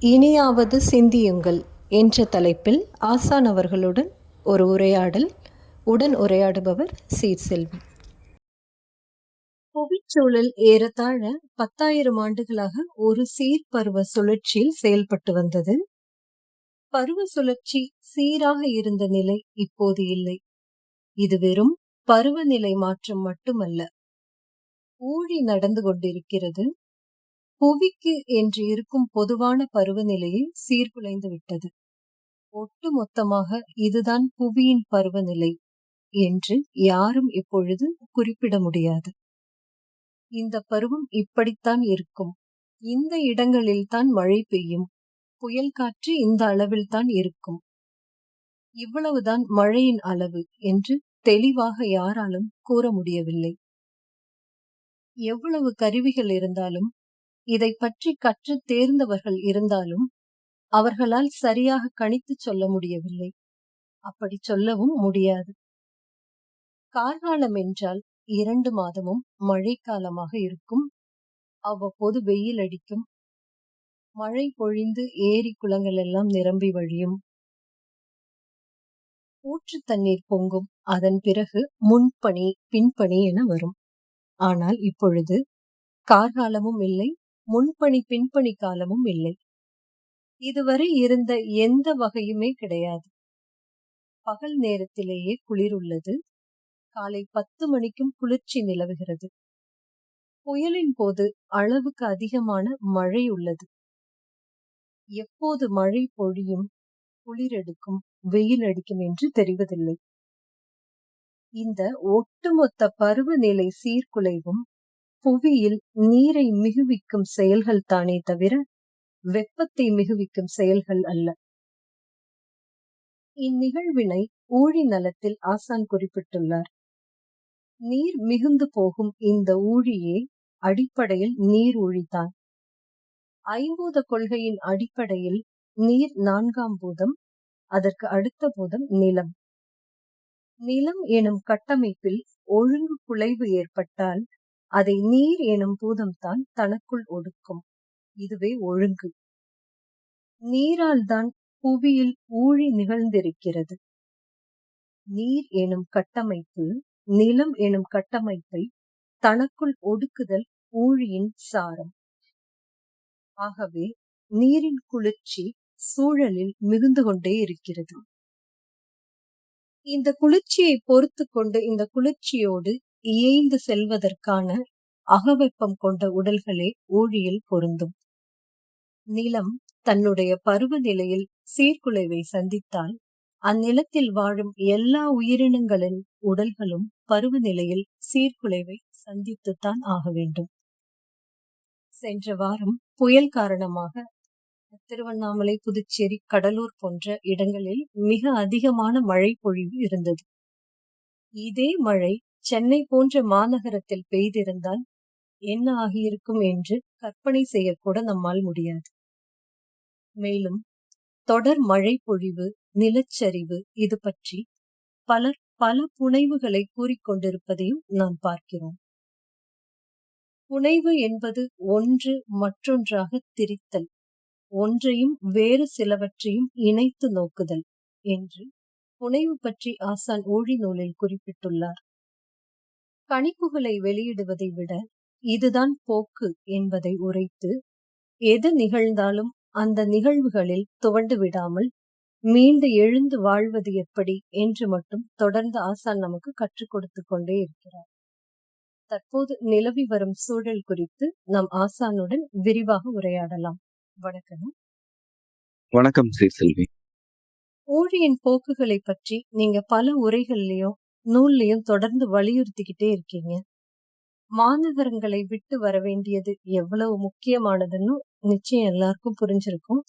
இனியாவது சிந்தியுங்கள் என்ற தலைப்பில் ஆசான் அவர்களுடன் ஒரு உரையாடல். உடன் உரையாடுபவர் சீர்செல்வி. புவிச்சூழல் ஏறத்தாழ 10,000 ஆண்டுகளாக ஒரு சீர்பருவ சுழற்சியில் செயல்பட்டு வந்தது. பருவ சுழற்சி சீராக இருந்த நிலை இப்போது இல்லை. இது வெறும் பருவநிலை மாற்றம் மட்டுமல்ல, ஊழி நடந்து கொண்டிருக்கிறது. புவிக்கு என்று இருக்கும் பொதுவான பருவநிலையை சீர்குலைந்து விட்டது. ஒட்டு மொத்தமாக இதுதான் புவியின் பருவநிலை என்று யாரும் இப்பொழுது குறிப்பிட முடியாது. இந்த பருவம் இப்படித்தான் இருக்கும், இந்த இடங்களில்தான் மழை பெய்யும், புயல் காற்று இந்த அளவில்தான் இருக்கும், இவ்வளவுதான் மழையின் அளவு என்று தெளிவாக யாராலும் கூற முடியவில்லை. எவ்வளவு கருவிகள் இருந்தாலும், இதை பற்றி கற்று தேர்ந்தவர்கள் இருந்தாலும் அவர்களால் சரியாக கணித்து சொல்ல முடியவில்லை. அப்படி சொல்லவும் முடியாது. கார்காலம் என்றால் 2 மாதமும் மழைக்காலமாக இருக்கும். அவ்வப்போது வெயில் அடிக்கும், மழை பொழிந்து ஏரி குளங்கள் எல்லாம் நிரம்பி வழியும், ஊற்று தண்ணீர் பொங்கும். அதன் பிறகு முன்பனி பின்பனி என வரும். ஆனால் இப்பொழுது கார்காலமும் இல்லை, முன்பனி பின்பனி காலமும் இல்லை. இதுவரை இருந்த எந்த வகையுமே கிடையாது. பகல் நேரத்திலேயே குளிர் உள்ளது. காலை 10 மணிக்கும் குளிர்ச்சி நிலவுகிறது. புயலின் போது அளவுக்கு அதிகமான மழை உள்ளது. எப்போது மழை பொழியும், குளிர் எடுக்கும், வெயில் அடிக்கும் என்று தெரிவதில்லை. இந்த ஒட்டுமொத்த பருவநிலை சீர்குலைவும் புவியில் நீரை மிகுவிக்கும் செயல்கள் தானே தவிர வெப்பத்தை மிகுவிக்கும் செயல்கள் அல்ல. இந்நிகழ்வினை ஊழி நலத்தில் ஆசான் குறிப்பிட்டுள்ளார். நீர் மிகுந்து போகும் இந்த ஊழியே அடிப்படையில் நீர் ஊழிதான். ஐம்பூத கொள்கையின் அடிப்படையில் நீர் 4ஆம் பூதம், அதற்கு அடுத்த பூதம் நிலம். நிலம் எனும் கட்டமைப்பில் ஒழுங்கு குலைவு ஏற்பட்டால் அதை நீர் எனும் பூதம்தான் தனக்குள் ஒடுக்கும். இதுவே ஒழுங்கு. நீரால் தான் புவியில் ஊழி நிகழ்ந்திருக்கிறது. நீர் எனும் கட்டமைப்பு நிலம் எனும் கட்டமைப்பை தனக்குள் ஒடுக்குதல் ஊழியின் சாரம். ஆகவே நீரின் குளிர்ச்சி சூழலில் மிகுந்து கொண்டே இருக்கிறது. இந்த குளிர்ச்சியை பொறுத்து கொண்டு இந்த குளிர்ச்சியோடு இயைந்து செல்வதற்கான அகவெப்பம் கொண்ட உடல்களே ஊழியில் பொருந்தும். நிலம் தன்னுடைய பருவநிலையில் சீர்குலைவை சந்தித்தால் அந்நிலத்தில் வாழும் எல்லா உயிரினங்களின் உடல்களும் பருவநிலையில் சீர்குலைவை சந்தித்துத்தான் ஆக வேண்டும். சென்ற வாரம் புயல் காரணமாக திருவண்ணாமலை, புதுச்சேரி, கடலூர் போன்ற இடங்களில் மிக அதிகமான மழை பொழிவு இருந்தது. இதே மழை சென்னை போன்ற மாநகரத்தில் பெய்திருந்தால் என்ன ஆகியிருக்கும் என்று கற்பனை செய்யக்கூட நம்மால் முடியாது. மேலும் தொடர் மழை பொழிவு, நிலச்சரிவு இது பற்றி பலர் பல புனைவுகளை கூறிக்கொண்டிருப்பதையும் நாம் பார்க்கிறோம். புனைவு என்பது ஒன்று மற்றொன்றாக திரித்தல், ஒன்றையும் வேறு சிலவற்றையும் இணைத்து நோக்குதல் என்று புனைவு பற்றி ஆசான் ஊழி நூலில் குறிப்பிட்டுள்ளார். கணிப்புகளை வெளியிடுவதை விட இதுதான் போக்கு என்பதை உரைத்து எது நிகழ்ந்தாலும் அந்த நிகழ்வுகளில் துவண்டு விடாமல் மீண்டு எழுந்து வாழ்வது எப்படி என்று மட்டும் தொடர்ந்து ஆசான் நமக்கு கற்றுக் கொடுத்து கொண்டே இருக்கிறார். தற்போது நிலவி வரும் சூழல் குறித்து நம் ஆசானுடன் விரிவாக உரையாடலாம். வணக்கம். வணக்கம் சீர்செல்வி. ஊழியின் போக்குகளை பற்றி நீங்க பல உரைகள்லயும் நூல்லையும் தொடர்ந்து வலியுறுத்திக்கிட்டே இருக்கீங்க. மாநகரங்களை விட்டு வர வேண்டியது எவ்வளவு முக்கியமானதுன்னு நிச்சயம் எல்லாருக்கும் புரிஞ்சிருக்கும்.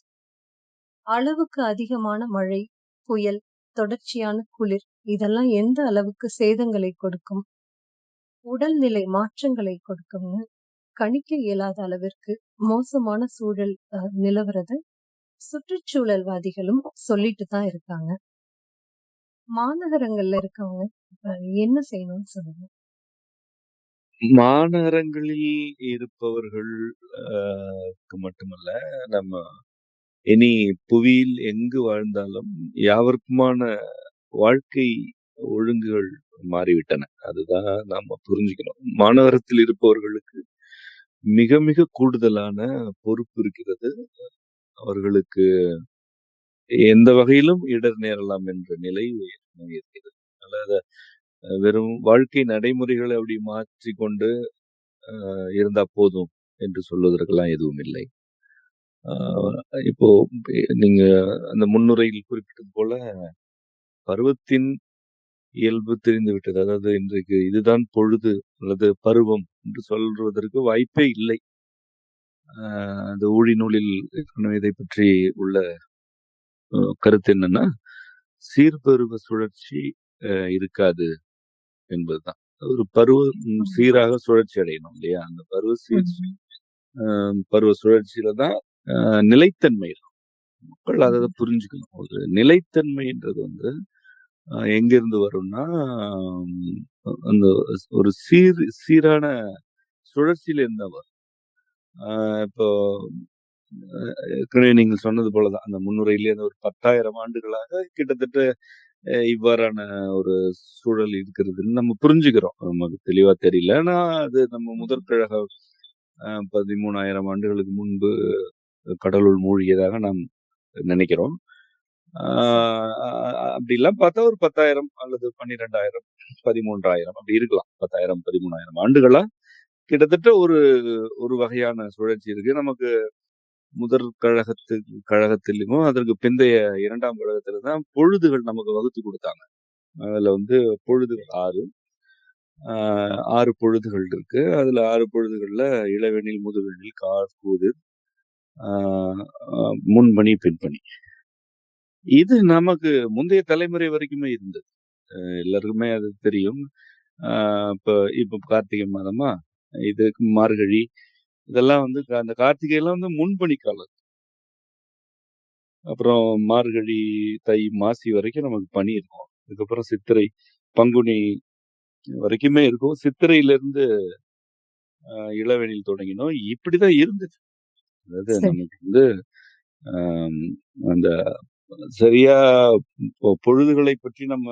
அளவுக்கு அதிகமான மழை, புயல், தொடர்ச்சியான குளிர் இதெல்லாம் எந்த அளவுக்கு சேதங்களை கொடுக்கும், உடல்நிலை மாற்றங்களை கொடுக்கும்னு கணிக்க இயலாத அளவிற்கு மோசமான சூழல் நிலவரத சுற்றுச்சூழல்வாதிகளும் சொல்லிட்டு தான் இருக்காங்க. மாநகரங்கள்ல இருக்கவங்க என்ன செய்யணும்னு சொல்லுங்க. மாநகரங்களில் இருப்பவர்கள் மட்டுமல்ல, நம்ம இனி புவியில் எங்கு வாழ்ந்தாலும் யாவருக்குமான வாழ்க்கை ஒழுங்குகள் மாறிவிட்டன. அதுதான் நாம புரிஞ்சுக்கணும். மாநகரத்தில் இருப்பவர்களுக்கு மிக மிக கூடுதலான பொறுப்பு இருக்கிறது. அவர்களுக்கு எந்த வகையிலும் இடர் நேரலாம் என்ற நிலை இருக்கிறது. அதனால வெறும் வாழ்க்கை நடைமுறைகளை அப்படி மாற்றிக்கொண்டு இருந்தா போதும் என்று சொல்வதற்கெல்லாம் எதுவும் இல்லை. இப்போ நீங்க அந்த முன்னுரையில் குறிப்பிட்டது போல பருவத்தின் இயல்பு தெரிந்து விட்டது. அதாவது இன்றைக்கு இதுதான் பொழுது அல்லது பருவம் என்று சொல்வதற்கு வாய்ப்பே இல்லை. அந்த ஊழி நூலில் இதை பற்றி உள்ள கருத்து என்னன்னா, சீர்பருவ சுழற்சி இருக்காது என்பதுதான். ஒரு பருவம் சீராக சுழற்சி அடையணும் இல்லையா? அந்த பருவ சுழற்சியில தான் நிலைத்தன்மை இருக்கும். மக்கள் அதை புரிஞ்சுக்கணும். ஒரு நிலைத்தன்மைன்றது வந்து எங்கிருந்து வரும்னா, அந்த ஒரு சீரான சுழற்சியில இருந்தா வரும். இப்போ ஏற்கனவே நீங்கள் சொன்னது போலதான் அந்த முன்னுரையிலே அந்த ஒரு 10,000 ஆண்டுகளாக கிட்டத்தட்ட இவ்வாறான ஒரு சூழல் இருக்கிறதுன்னு நம்ம புரிஞ்சுக்கிறோம். நமக்கு தெளிவா தெரியல. ஆனா அது நம்ம முதற்கழக 13,000 ஆண்டுகளுக்கு முன்பு கடலுள் மூழ்கியதாக நாம் நினைக்கிறோம். அப்படி எல்லாம் பார்த்தா ஒரு 10,000 அல்லது 12,000 13,000 அப்படி இருக்கலாம். 10,000 13,000 ஆண்டுகளா கிட்டத்தட்ட ஒரு வகையான சுழற்சி இருக்கு. நமக்கு முதற் கழகத்திலும் அதற்கு பிந்தைய 2ஆம் கழகத்துல தான் பொழுதுகள் நமக்கு வகுத்து கொடுத்தாங்க. அதுல வந்து பொழுதுகள் 6 பொழுதுகள் இருக்கு. அதுல 6 பொழுதுகள்ல இளவெனில், முதுவெனில், கார்கூதிர், முன்பனி, பின்பனி. இது நமக்கு முந்தைய தலைமுறை வரைக்குமே இருந்தது. எல்லாருக்குமே அது தெரியும். இப்ப கார்த்திகை மாதமா, இது மார்கழி, இதெல்லாம் வந்து அந்த கார்த்திகை எல்லாம் வந்து முன்பனி காலம். அப்புறம் மார்கழி, தை, மாசி வரைக்கும் நமக்கு பனி இருக்கும். அதுக்கப்புறம் சித்திரை, பங்குனி வரைக்குமே இருக்கும். சித்திரையில இருந்து இளவெனில் தொடங்கினோம். இப்படிதான் இருந்துச்சு. அதாவது நமக்கு வந்து அந்த சரியா பொழுதுகளை பற்றி நம்ம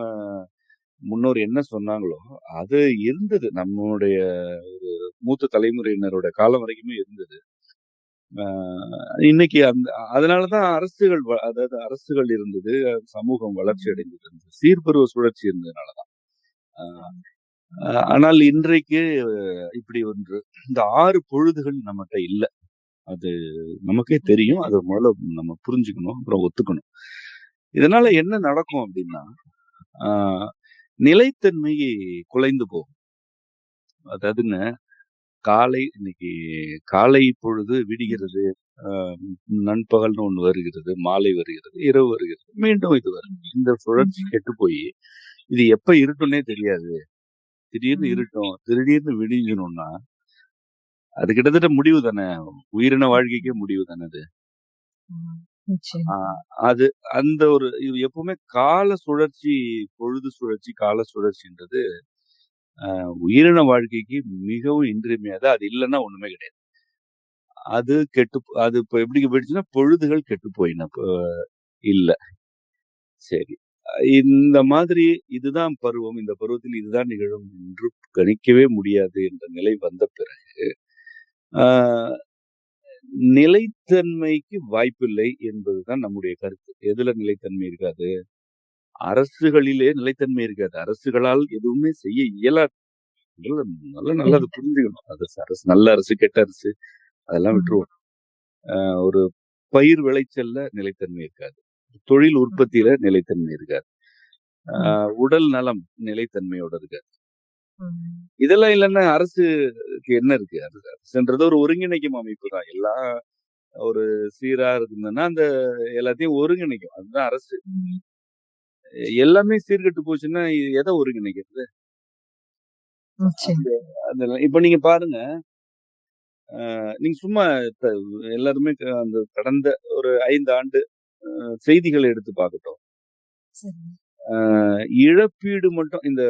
முன்னோர் என்ன சொன்னாங்களோ அது இருந்தது. நம்மளுடைய ஒரு மூத்த தலைமுறையினரோட காலம் வரைக்குமே இருந்தது. இன்னைக்கு அதனாலதான் அதாவது அரசுகள் இருந்தது, சமூகம் வளர்ச்சி அடைந்தது, சீர்பருவ சுழற்சி இருந்ததுனாலதான். ஆனால் இன்றைக்கு இப்படி ஒன்று இந்த 6 பொழுதுகள் நம்மகிட்ட இல்ல. அது நமக்கே தெரியும். அதை முதல்ல நம்ம புரிஞ்சுக்கணும், அப்புறம் ஒத்துக்கணும். இதனால என்ன நடக்கும் அப்படின்னா, நிலைத்தன்மை குலைந்து போகும். அதாவதுங்க, இன்னைக்கு காலை பொழுது விடுகிறது, நண்பகல்னு ஒண்ணு வருகிறது, மாலை வருகிறது, இரவு வருகிறது, மீண்டும் இது வரும். இந்த சுழற்சி கெட்டு போய் இது எப்ப இருட்டும்னே தெரியாது. திடீர்னு இருட்டும், திடீர்னு விடிஞ்சணும்னா அது கிட்டத்தட்ட முடிவு தானே. உயிரின வாழ்க்கைக்கே முடிவு தானே அது. அது அந்த ஒரு எப்பவுமே கால சுழற்சி, பொழுது சுழற்சி, கால சுழற்சின்றது உயிரின வாழ்க்கைக்கு மிகவும் இன்றியமையாது. அது இல்லைன்னா ஒண்ணுமே கிடையாது. அது இப்ப எப்படி போயிடுச்சுன்னா, பொழுதுகள் கெட்டு போயின இல்ல. சரி, இந்த மாதிரி இதுதான் பருவம், இந்த பருவத்தில் இதுதான் நிகழும் என்று கணிக்கவே முடியாது என்ற நிலை வந்த பிறகு நிலைத்தன்மைக்கு வாய்ப்பில்லை என்பதுதான் நம்முடைய கருத்து. எதுல நிலைத்தன்மை இருக்காது? அரசுகளிலே நிலைத்தன்மை இருக்காது. அரசுகளால் எதுவுமே செய்ய இயலாது. நல்லா அதை புரிஞ்சுக்கணும். அரசு நல்ல அரசு, கெட்ட அரசு, அதெல்லாம் விட்டுருவோம். ஒரு பயிர் விளைச்சல்ல நிலைத்தன்மை இருக்காது. தொழில் உற்பத்தியில நிலைத்தன்மை இருக்காது. உடல் நலம் நிலைத்தன்மையோட இருக்காது. இதெல்லாம் இல்லைன்னா அரசுக்கு என்ன இருக்கு? அரசுன்றது ஒரு ஒருங்கிணைக்கும் அமைப்பு தான். எல்லாம் ஒரு சீரா இருக்குன்னா அந்த எல்லாத்தையும் ஒருங்கிணைக்கும். அதுதான் அரசு. எல்லாமே சீர்கெட்டு போச்சுன்னா எதை ஒருங்கிணைக்கிறது? இப்ப நீங்க பாருங்க, நீங்க சும்மா எல்லாருமே அந்த கடந்த ஒரு 5 ஆண்டு செய்திகளை எடுத்து பார்க்கட்டும். இழப்பீடு மட்டும், இந்த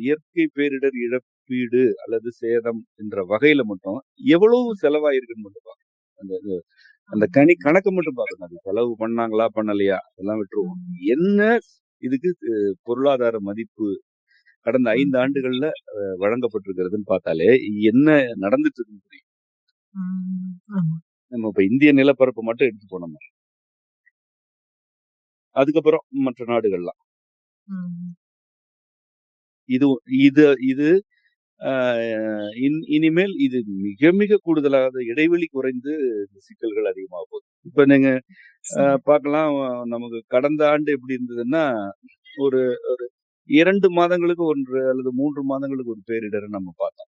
இயற்கை பேரிடர் இழப்பீடு அல்லது சேதம் என்ற வகையில மட்டும் எவ்வளவு செலவாயிருக்குன்னு மட்டும் பாருங்க. அந்த அந்த கணக்கு மட்டும் பார்க்கணும். அது செலவு பண்ணாங்களா பண்ணலையா அதெல்லாம் விட்டுருவோம். என்ன இதுக்கு பொருளாதார மதிப்பு கடந்த 5 ஆண்டுகள்ல வழங்கப்பட்டிருக்கிறதுன்னு பார்த்தாலே என்ன நடந்துட்டு இருக்குன்னு புரியும். நம்ம இப்ப இந்திய நிலப்பரப்பு மட்டும் எடுத்து போனோம். அதுக்கப்புறம் மற்ற நாடுகள்லாம் இது இது இது இனிமேல் இது மிக மிக கூடுதலாக இடைவெளி குறைந்து சிக்கல்கள் அதிகமாக போகுது. இப்ப நீங்க பார்க்கலாம், நமக்கு கடந்த ஆண்டு எப்படி இருந்ததுன்னா ஒரு ஒரு 2 மாதங்களுக்கு 1 அல்லது 3 மாதங்களுக்கு ஒரு பேரிடரை நம்ம பார்த்தோம்.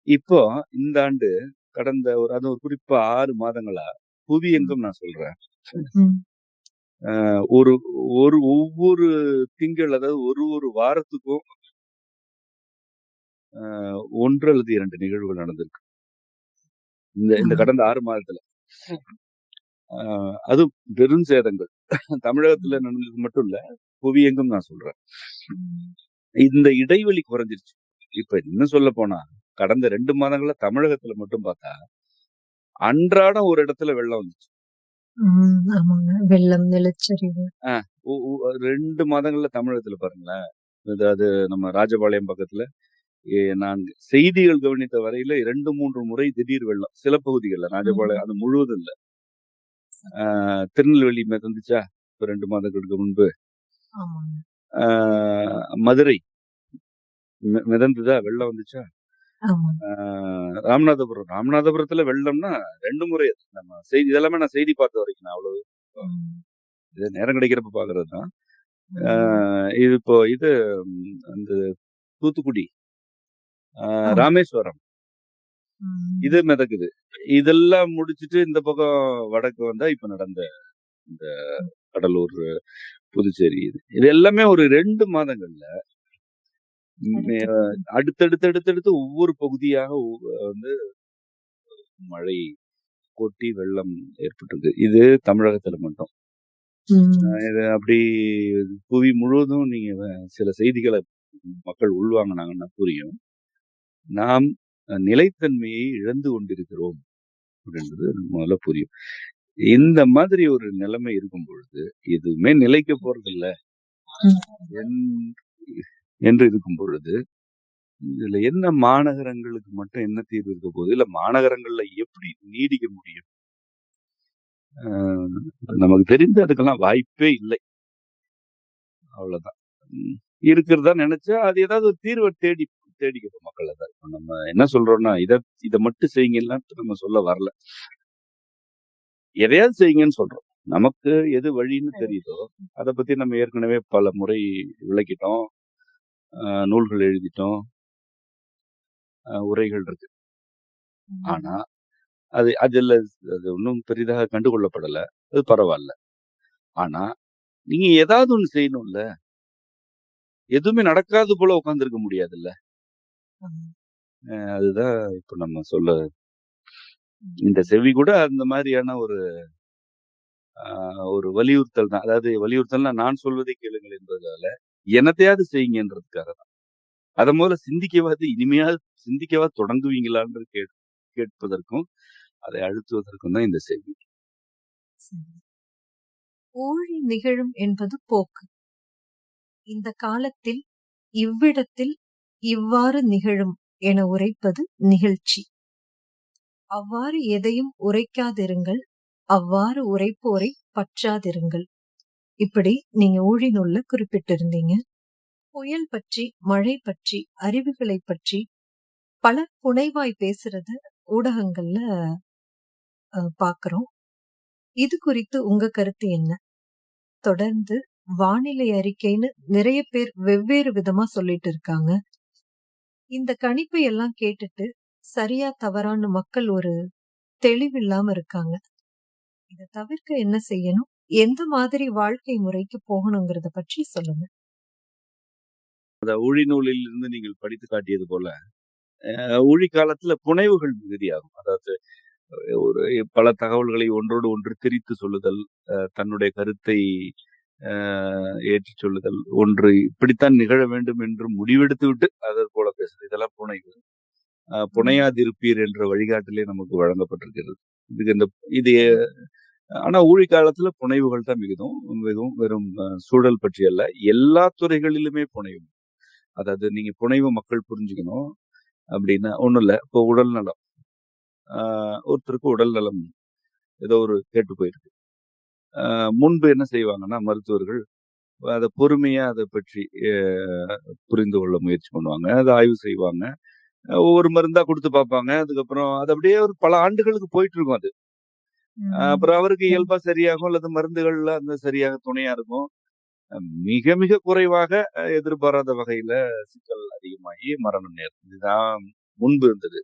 இப்போ இந்த ஆண்டு கடந்த அது ஒரு குறிப்பா 6 மாதங்களா புவி எங்கும் நான் சொல்றேன், ஒரு ஒவ்வொரு திங்கள், அதாவது ஒரு வாரத்துக்கும் 1 அல்லது 2 நிகழ்வுகள் நடந்திருக்கு இந்த கடந்த 6 மாதத்துல. அது பெரும் சேதங்கள் தமிழகத்துல நடந்தது மட்டும் இல்ல, புவியெங்கும் நான் சொல்றேன். இந்த இடைவெளி குறைஞ்சிருச்சு. இப்ப இன்னும் சொல்ல போனா கடந்த 2 மாதங்கள்ல தமிழகத்துல மட்டும் பார்த்தா அன்றாடம் ஒரு இடத்துல வெள்ளம் வந்துச்சு. வெள்ளம், நிலச்சரிவு 2 மாதங்கள்ல தமிழகத்துல பாருங்களேன். அதாவது நம்ம ராஜபாளையம் பக்கத்துல நான் செய்திகள் கவனித்த வரையில 2-3 முறை திடீர் வெள்ளம் சில பகுதிகள்ல. ராஜபாளையம் அது முழுவதும் இல்ல. திருநெல்வேலி மிதந்துச்சா இப்ப 2 மாதங்களுக்கு முன்பு. மதுரை மிதந்துதா, வெள்ளம் வந்துச்சா. ராமநாதபுரத்துல வெள்ளம்னா 2 முறை. நம்ம செய்தி இதெல்லாமே நான் செய்தி பார்த்த வரைக்கும் நான் அவ்வளவு இது நேரம் கிடைக்கிறப்ப பாக்குறதுதான். இது இப்போ இது அந்த தூத்துக்குடி, ராமேஸ்வரம் இது மிதக்குது. இதெல்லாம் முடிச்சுட்டு இந்த பக்கம் வடக்கு வந்தா இப்ப நடந்த இந்த கடலூர், புதுச்சேரி இது எல்லாமே ஒரு 2 மாதங்கள்ல அடுத்தடுத்து ஒவ்வொரு பகுதியாக வந்து மழை கொட்டி வெள்ளம் ஏற்பட்டது. இது தமிழகத்துல மட்டும். இது அப்படி புவி முழுவதும் நீங்க சில செய்திகளை மக்கள் உள்வாங்கினாங்கன்னா புரியும். நாம் நிலைத்தன்மையை இழந்து கொண்டிருக்கிறோம் அப்படின்றது முதல்ல புரியும். இந்த மாதிரி ஒரு நிலைமை இருக்கும் பொழுது எதுவுமே நிலைக்க போறதில்ல என்று இருக்கும் பொழுது இதுல என்ன மாநகரங்களுக்கு மட்டும் என்ன தீர்வு இருக்க போகுது, இல்ல மாநகரங்கள்ல எப்படி நீடிக்க முடியும்? நமக்கு தெரிந்து அதுக்கெல்லாம் வாய்ப்பே இல்லை. அவ்வளவுதான். இருக்கிறதா நினைச்சா அது ஏதாவது ஒரு தீர்வை தேடிக்கணும் மக்கள். அதான் நம்ம என்ன சொல்றோம்னா இதை மட்டும் செய்யுங்கன்னு நம்ம சொல்ல வரல. எதையாவது செய்யுங்கன்னு சொல்றோம். நமக்கு எது வழின்னு தெரியுதோ அதை பத்தி நம்ம ஏற்கனவே பல முறை விளக்கிட்டோம், நூல்கள் எழுதிட்டோம், உரைகள் இருக்கு. ஆனா அதுல அது ஒன்றும் பெரிதாக கண்டுகொள்ளப்படல. அது பரவாயில்ல. ஆனா நீங்க ஏதாவது ஒண்ணு செய்யணும்ல. எதுவுமே நடக்காது போல உட்கார்ந்து இருக்க முடியாதுல்ல. அதுதான் இப்ப நம்ம சொல்ல இந்த செவி கூட அந்த மாதிரியான ஒரு வலியுறுத்தல் தான். அதாவது வலியுறுத்தல்னா நான் சொல்வதை கேளுங்கள் என்பதால என்னத்தையாவது செய்யுங்கன்றதுக்காக தான். அதை முதல்ல இனிமையாவது சிந்திக்கவாது தொடங்குவீங்களான்னு கேட்பதற்கும் அதை அழுத்துவதற்கும் தான் இந்த செய்தி. ஊழி நிகழும் என்பது போக்கு. இந்த காலத்தில் இவ்விடத்தில் இவ்வாறு நிகழும் என உரைப்பது நிகழ்ச்சி. அவ்வாறு எதையும் உரைக்காதிருங்கள், அவ்வாறு உரைப்போரை பற்றாதிருங்கள். இப்படி நீங்க ஊழி நூல்ல குறிப்பிட்டிருந்தீங்க. புயல் பற்றி, மழை பற்றி, அறிவுகளை பற்றி பலர் புனைவாய் பேசுறத ஊடகங்கள்ல பாக்குறோம். இது குறித்து உங்க கருத்து என்ன? தொடர்ந்து வானிலை அறிக்கைன்னு நிறைய பேர் வெவ்வேறு விதமா சொல்லிட்டு இருக்காங்க. இந்த கணிப்பை எல்லாம் கேட்டுட்டு சரியா தவறான்னு மக்கள் ஒரு தெளிவில்லாம இருக்காங்க. இதை தவிர்க்க என்ன செய்யணும்? எந்த மாதிரி வாழ்க்கை முறைக்கு போகணுங்கிறத பற்றி சொல்லுங்க. ஊழி நூலில் இருந்து நீங்கள் படித்து காட்டியது போல ஊழி காலத்துல புனைவுகள் மிகுதியாகும். அதாவது ஒரு பல தகவல்களை ஒன்றோடு ஒன்று திரித்து சொல்லுதல், தன்னுடைய கருத்தை ஏற்றி சொல்லுதல், ஒன்று இப்படித்தான் நிகழ வேண்டும் என்று முடிவெடுத்து விட்டு அதை போல பேசுறது, இதெல்லாம் புனைவு. புனையாதிருப்பீர் என்ற வழிகாட்டிலே நமக்கு வழங்கப்பட்டிருக்கிறது. இது ஆனா ஊழி காலத்துல புனைவுகள் தான் மிகுதும் மிகவும் வெறும் சூழல் பற்றி அல்ல, எல்லா துறைகளிலுமே புனைவு. அதாவது நீங்க புனைவு மக்கள் புரிஞ்சுக்கணும் அப்படின்னா ஒண்ணும் இல்ல. இப்போ உடல் நலம், ஒருத்தருக்கு உடல் நலம் ஏதோ ஒரு கேட்டு போயிருக்கு. முன்பு என்ன செய்வாங்கன்னா மருத்துவர்கள் அதை பொறுமையா அதை பற்றி புரிந்து கொள்ள முயற்சி பண்ணுவாங்க, அதை ஆய்வு செய்வாங்க, ஒவ்வொரு மருந்தா கொடுத்து பார்ப்பாங்க. அதுக்கப்புறம் அது அப்படியே ஒரு பல ஆண்டுகளுக்கு போயிட்டு இருக்கும். அது அப்புறம் அவருக்கு இயல்பா சரியாகும், அல்லது மருந்துகள்ல அந்த சரியாக துணையா இருக்கும். மிக மிக குறைவாக எதிர்பாராத வகையில சிக்கல் அதிகமாகி மரணம் நேரும். இதுதான் முன்பு இருந்தது.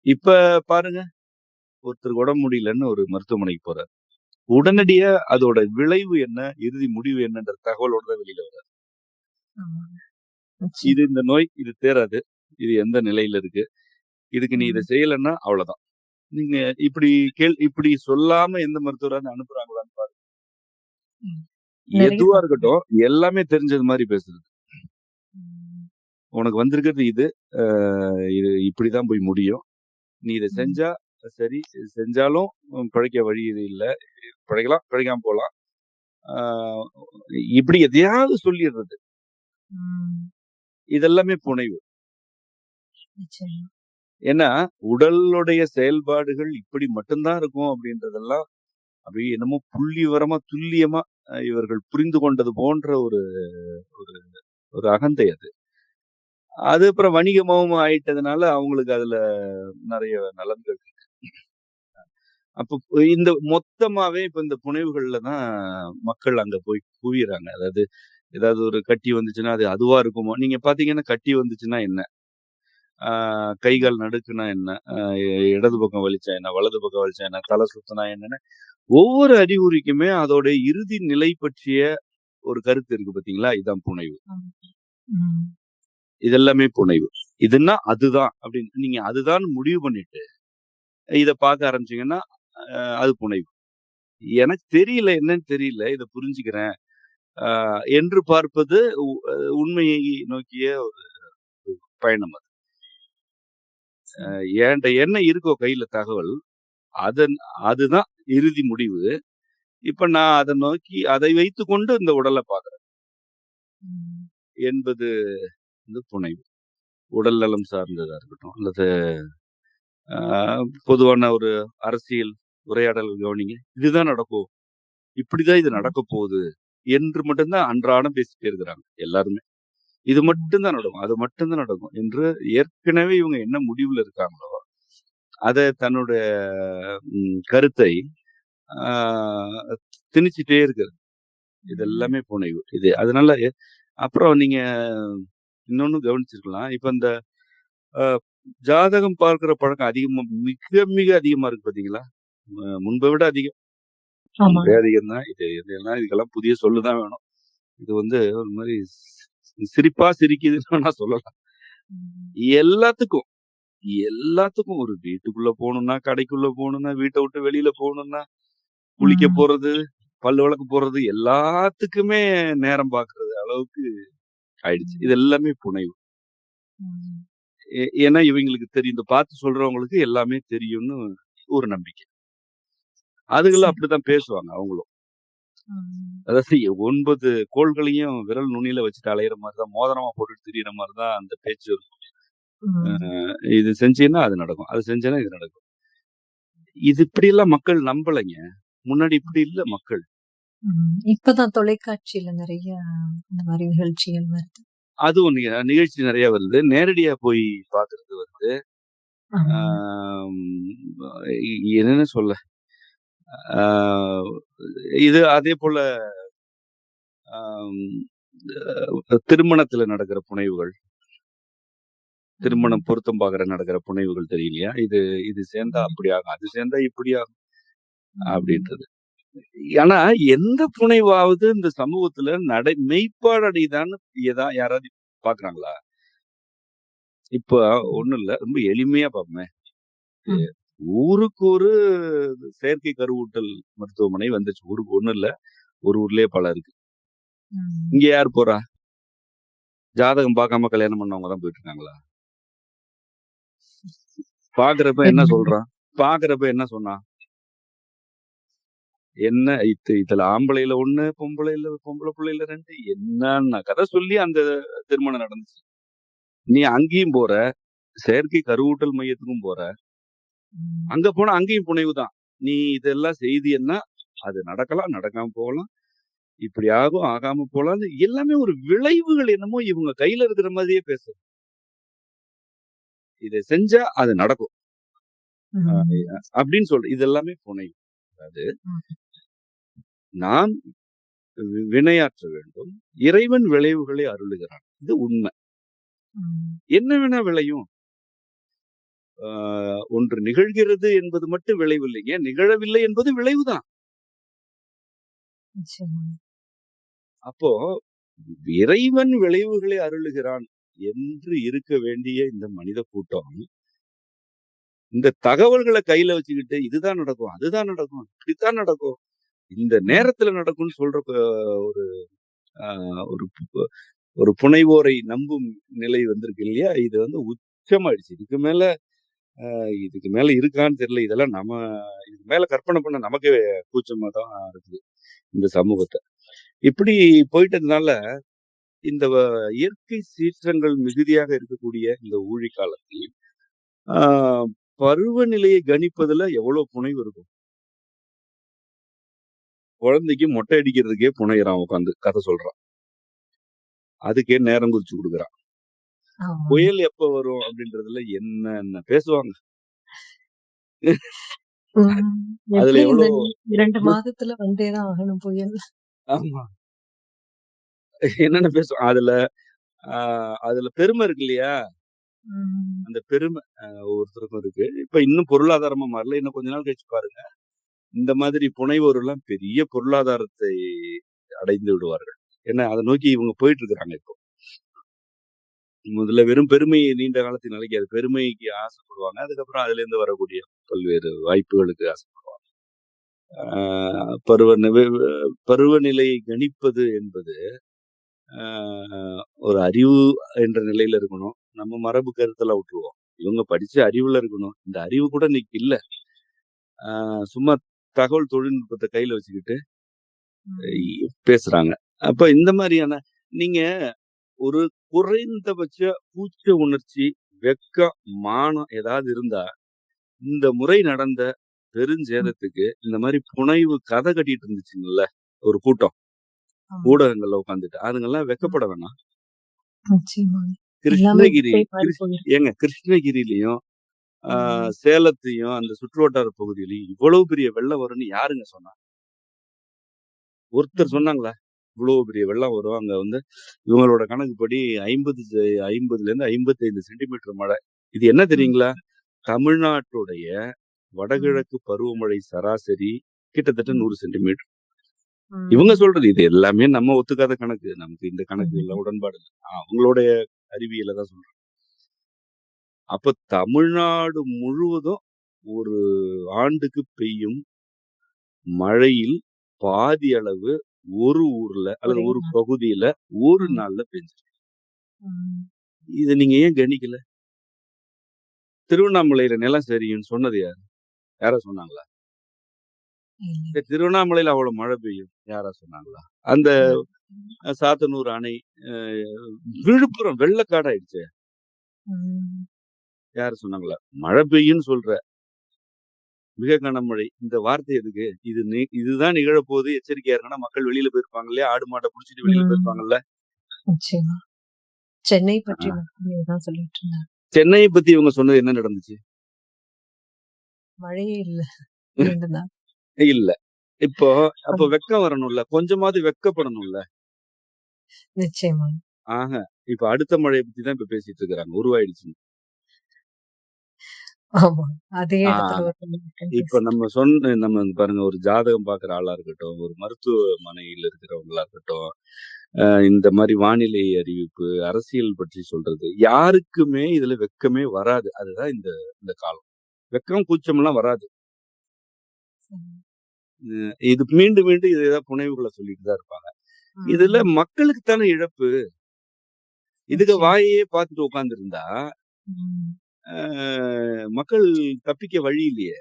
இப்ப பாருங்க, ஒருத்தருக்கு உடம்பு முடியலன்னு ஒரு மருத்துவமனைக்கு போறாரு, உடனடியா அதோட விளைவு என்ன, இறுதி முடிவு என்னன்ற தகவலோட தான் வெளியில வராது. இது இந்த நோய் இது தேராது, இது எந்த நிலையில இருக்கு, இதுக்கு நீ இதை செய்யலன்னா அவ்வளவுதான். நீங்க இப்படி சொல்லாம எந்த மருத்துவராக அனுப்புறாங்களான்னு பாருங்க. எதுவா இருக்கட்டும், எல்லாமே தெரிஞ்சது மாதிரி பேசுறது. உனக்கு வந்திருக்கிறது இது இப்படிதான் போய் முடியும், நீ இதை செஞ்சா சரி, செஞ்சாலும் பிழைக்க வழி இது இல்லை, பிழைக்கலாம் பிழைக்காம போலாம், இப்படி எதையாவது சொல்லிடுறது. இதெல்லாமே புனைவு. ஏன்னா உடலுடைய செயல்பாடுகள் இப்படி மட்டும்தான் இருக்கும் அப்படின்றதெல்லாம் அப்படியே என்னமோ புள்ளி விவரமா துல்லியமா இவர்கள் புரிந்து கொண்டது போன்ற ஒரு ஒரு அகந்தை அது. அது அப்புறம் வணிகமாவும் ஆயிட்டதுனால அவங்களுக்கு அதுல நிறைய நலன்கள் இருக்கு. அப்ப இந்த மொத்தமாவே இப்ப இந்த புனைவுகள்ல தான் மக்கள் அங்க போய் குவியறாங்க. அதாவது ஏதாவது ஒரு கட்டி வந்துச்சுன்னா அது அதுவா இருக்குமோ. நீங்க பாத்தீங்கன்னா கட்டி வந்துச்சுன்னா என்ன, கைகால் நடுக்குனா என்ன, இடது பக்கம் வலிச்சா என்ன, வலது பக்கம் வலிச்சா என்ன, தலை சுத்தினா என்னன்னு ஒவ்வொரு அறிகுறிக்குமே அதோட இறுதி நிலை பற்றிய ஒரு கருத்து இருக்கு பாத்தீங்களா. இதுதான் புனைவு. இதெல்லாமே புனைவு. இதுன்னா அதுதான் அப்படின்னு நீங்க அதுதான் முடிவு பண்ணிட்டு இத பார்க்க ஆரம்பிச்சீங்கன்னா அது புனைவு. எனக்கு தெரியல, என்னன்னு தெரியல, இதை புரிஞ்சுக்கிறேன் என்று பார்ப்பது உண்மையை நோக்கிய ஒரு பயணம். அது என்கிட்ட என்ன இருக்கோ கையில தகவல், அதுதான் இறுதி முடிவு. இப்ப நான் அதை நோக்கி அதை வைத்துக் கொண்டு இந்த உடலை பார்க்கிறேன் என்பது புனைவு. உடல் நலம் சார்ந்ததா இருக்கட்டும், அல்லது பொதுவான ஒரு அரசியல் உரையாடல் கவனிங்க, இதுதான் நடக்கும், இப்படிதான் இது நடக்க போகுது என்று மட்டும்தான் அன்றாடம் பேசிட்டே இருக்கிறாங்க எல்லாருமே. இது மட்டும்தான் நடக்கும், அது மட்டும்தான் நடக்கும் என்று ஏற்கனவே இவங்க என்ன முடிவுல இருக்காங்களோ அதை தன்னுடைய கருத்தை திணிச்சுட்டே இருக்கிறது. இது எல்லாமே புனைவு. இது அதனால அப்புறம் நீங்க இன்னொன்னு கவனிச்சிருக்கலாம். இப்ப இந்த ஜாதகம் பார்க்கிற பழக்கம் அதிகமா மிக மிக அதிகமா இருக்கு பாத்தீங்களா. முன்பை விட அதிகம், அதிகம் தான். இதுக்கெல்லாம் புதிய சொல்லுதான் வேணும். இது ஒரு மாதிரி சிரிப்பா சிரிக்குதுன்னு சொல்லலாம். எல்லாத்துக்கும் ஒரு வீட்டுக்குள்ள போகணும்னா, கடைக்குள்ள போகணும்னா, வீட்டை விட்டு வெளியில போகணும்னா, குளிக்க போறது, பல்லு விளக்க போறது, எல்லாத்துக்குமே நேரம் பாக்குறது அளவுக்கு ஆயிடுச்சு. இது எல்லாமே புனைவு. ஏன்னா இவங்களுக்கு தெரியும், இந்த பார்த்து சொல்றவங்களுக்கு எல்லாமே தெரியும்னு ஒரு நம்பிக்கை. அதுகளும் அப்படித்தான் பேசுவாங்க அவங்களும். அதாவது 9 கோள்களையும் விரல் நுனியில வச்சுட்டு அலையிற மாதிரிதான், மோதிரமா போட்டுட்டு திரியிற மாதிரிதான் அந்த பேச்சு இருக்கும். இது செஞ்சீங்கன்னா அது நடக்கும், அது செஞ்சேன்னா இது நடக்கும். இது இப்படி எல்லாம் மக்கள் நம்பலைங்க. முன்னாடி இப்படி இல்ல மக்கள். இப்பதான் தொலைக்காட்சியில நிறைய இந்த மாதிரி நிகழ்ச்சிகள் வருது. அதுவும் நிகழ்ச்சி நிறைய வருது, நேரடியா போய் பாக்குறது வருது. என்னன்னு சொல்ல, இது அதே போல திருமணத்துல நடக்கிற புனைவுகள், திருமணம் பொருத்தம் பாக்குற நடக்கிற புனைவுகள் தெரியலையா. இது சேர்ந்தா அப்படி ஆகும், அது சேர்ந்தா இப்படி ஆகும் அப்படின்றது. ஆனா எந்த புனைவாவது இந்த சமூகத்துல மெய்ப்பாடு அடைதான்னு யாராவது பாக்குறாங்களா? இப்ப ஒண்ணும் இல்ல, ரொம்ப எளிமையா பாப்போமே. ஊருக்கு ஒரு செயற்கை கருவூட்டல் மருத்துவமனை வந்துச்சு. ஊருக்கு ஒண்ணு இல்ல, ஒரு ஊர்லயே பல இருக்கு. இங்க யார் போறா? ஜாதகம் பார்க்காம கல்யாணம் பண்ணவங்க தான் போயிட்டு இருக்காங்களா? பாக்குறப்ப என்ன என்ன? சொல்றான்? பாக்குறப்ப என்ன சொன்னான்? என்ன இதுல ஆம்பளையில 1, பொம்பளை புள்ளையில 2 என்னன்னா கதை சொல்லி அந்த திருமணம் நடந்துச்சு. நீ அங்கேயும் போற, செயற்கை கருவூட்டல் மையத்துக்கும் போற. ம். அங்க போனா அங்கேயும் புனைவு தான். நீ இதெல்லாம் செய்தியன்னா, அது நடக்கலாம், நடக்காம போகலாம். இப்படி ஆகும், ஆகாம போலாம்ன்னு எல்லாமே ஒரு விளைவுகள் என்னமோ இவங்க கையில இருக்கிற மாதிரியே பேசுது. இத செஞ்சா அது நடக்கும். அ ம். அப்படின்னு சொல்ற இது எல்லாமே புனைவு. அதாவது ம். நாம் வினையாற்ற வேண்டும். இறைவன் விளைவுகளை அருளுகிறான். இது உண்மை. ம். என்ன வேணா விளையும். ஆ ஒன்று நிகழ்கிறது என்பது மட்டும் விளைவு இல்லைங்க. நிகழவில்லை என்பது விளைவுதான். நிச்சயமா. அப்போ இறைவன் விளைவுகளை அருளுகிறான் என்று இருக்க வேண்டிய இந்த மனித கூட்டம், இந்த தகவல்கள கையில வச்சுக்கிட்டு இதுதான் நடக்கும், அதுதான் நடக்கும், இப்படித்தான் நடக்கும். இந்த ம். நேரத்துல நடக்கும்னு சொல்ற ஒரு அ ஒரு ஒரு புனைவோரை நம்பும் நிலை வந்திருக்கு இல்லையா? இது வந்து உச்சமாயிடுச்சு. இதுக்கு மேல இருக்கான்னு தெரியல. இதெல்லாம் இதுக்கு மேல கற்பனை பண்ண நமக்கே கூச்சமா தான் இருக்குது, இந்த சமூகத்த. இப்படி போயிட்டதுனால, இந்த இயற்கை சீற்றங்கள் மிகுதியாக இருக்கக்கூடிய இந்த ஊழி காலத்தில், ஆ பருவநிலையை கணிப்பதுல எவ்வளவு புனைவு இருக்கும். குழந்தைக்கு மொட்டை அடிக்கிறதுக்கே புனையறான் உட்கார்ந்து, கதை சொல்றான். அதுக்கே நேரம் குறிச்சு குடுக்குறான். ஆமாங்க. புயல் எப்ப வரும் அப்படின்றதுல என்னென்ன பேசுவாங்க. ம். அதுல எப்படி இந்த எவ்வளோ 2 மாதத்துல வந்தே தான் ஆகணும் புயல். ஆமா. என்னென்ன பேசுவான். ஆ அதுல பெருமை இருக்கு இல்லையா? ம். அந்த பெருமை ஒவ்வொருத்தருக்கும் இருக்கு. இப்ப இன்னும் பொருளாதாரமா மாறல. இன்னும் கொஞ்ச நாள் கழிச்சு பாருங்க. இந்த மாதிரி புனைவோரெல்லாம் பெரிய பொருளாதாரத்தை அடைந்து விடுவார்கள். ஏன்னா, அத நோக்கி இவங்க போயிட்டு இருக்கிறாங்க இப்போ. முதல்ல வெறும் பெருமை நீண்ட காலத்துக்கு நிலைக்காது. பெருமைக்கு ஆசைப்படுவாங்க. அதுக்கப்புறம் அதிலேருந்து வரக்கூடிய பல்வேறு வாய்ப்புகளுக்கு ஆசைப்படுவாங்க. ஆ பருவநிலையை கணிப்பது என்பது, ஆ ஒரு அறிவு என்ற நிலையில இருக்கணும். நம்ம மரபு கருத்தெல்லாம் விட்டுருவோம். இவங்க படிச்ச அறிவுல இருக்கணும். இந்த அறிவு கூட இன்னைக்கு இல்ல. சும்மா தகவல் தொழில்நுட்பத்த கையில வச்சுக்கிட்டு ம். பேசுறாங்க. அப்ப இந்த மாரியான நீங்க ஒரு குறைந்தபட்ச கூச்ச உணர்ச்சி, வெட்கம், மானம் ஏதாவது இருந்தா, இந்த முறை நடந்த ம். பெருஞ்சேதத்துக்கு இந்த மாரி புனைவு கதை கட்டிட்டு இருந்துச்சுங்கல்ல, ஒரு கூட்டம். ஆமா. ஊடகங்கள்ல உட்காந்துட்டு. அதுங்கலாம் ம். வெட்கப்பட வேணாம். நிச்சயமாங்க. எல்லாமே திசை மாறி போயிருக்கு. கிருஷ்ணகிரியிலயும், ஆ ம். சேலத்தையும், அந்த சுற்றுவட்டார பகுதியிலயும் இவ்வளவு பெரிய வெள்ளம் வரும்னு யாருங்க சொன்னா? ஒருத்தர் ம். சொன்னாங்களா? இவ்வளோ பெரிய வெள்ளம் வரும். அங்க வந்து இவங்களோட கணக்குப்படி 50லேருந்து 55 சென்டிமீட்டர் மழை. இது என்ன ம். தெரியுங்களா? தமிழ்நாட்டுடைய ம். வடகிழக்கு பருவமழை சராசரி கிட்டத்தட்ட ம். 100 சென்டிமீட்டர். இவங்க ம். சொல்றது இது எல்லாமே நம்ம ஒத்துக்காத கணக்கு. நமக்கு இந்த கணக்குல ம். உடன்பாடு இல்ல. அவங்களுடைய அறிவியல தான் சொல்றேன். அப்ப தமிழ்நாடு முழுவதும் ஒரு ஆண்டுக்கு பெய்யும் மழையில் பாதி அளவு ஒரு ஊர்ல அல்லது ஒரே ஒரு நாள். பகுதியில ஒரு ம். நாள்ல பெஞ்சிருக்கு. ம். இத நீங்க ஏன் கணிக்கல? திருவண்ணாமலையில நிலம் சரியும்ன்னு சொன்னது யாரு? யாரா சொன்னாங்களா? இல்ல. திருவண்ணாமலையில அவ்வளவு மழை பெய்யும். யாரா சொன்னாங்களா? அந்த ம். சாத்தனூர் அணை, அ விழுப்புரம் வெள்ளக்காடாயிடுச்சே. ம். யாரு சொன்னாங்களா? மழை பெய்யும்ன்னு சொல்ற. மிக கனமழை. இந்த வார்த்தை எதுக்கு? இதுதான் நிகழப்போகுது. எச்சரிக்கையா இருங்கன்னா மக்கள் வெளியில போயிருப்பாங்க இல்லையா? ஆடு மாட்ட புடிச்சிட்டு வெளியில ம். போயிருப்பாங்கல்ல. நிச்சயமா. சென்னை பற்றி ஆ. மட்டும் இதுதான் சொல்லிட்டு இருந்தாங்க. சென்னைய பத்தி இவங்க சொன்னது என்ன நடந்துச்சு? மழையே இல்ல 2 நாள். இல்ல. இப்போ அப்போ ஆமா. வெட்கம் வரணும்ல. கொஞ்சமாவது வெட்கப்படணும்ல. நிச்சயமா. ஆஹ. இப்ப அடுத்த மழைய பத்தி தான் இப்ப பேசிட்டு இருக்காங்க. உருவாயிடுச்சுன்னு. ஆமா. அதே ஆ. இடத்துல ஒரு இப்ப நம்ம பாருங்க ஒரு ஜாதகம் பார்க்குற ஆளா இருக்கட்டும், ஒரு மருத்துவமனையில இருக்கிறவங்களா இருக்கட்டும், இந்த மாரி வானிலை அறிவிப்பு, அரசியல் பற்றி சொல்றது, யாருக்குமே இதுல வெட்கமே வராது. அதுதான் இந்த இந்த காலம். வெட்கம், கூச்சம்லாம் வராது. ம். இது மீண்டும் மீண்டும் இதே தான் புனைவுகள சொல்லிட்டு தான் இருப்பாங்க. இதுல ம். மக்களுக்கு தானே இழப்பு. இதுக நிச்சயம். வாயையே பார்த்துட்டு உட்கார்ந்திருந்தா, ம். மக்கள் தப்பிக்க வழி இல்லையே.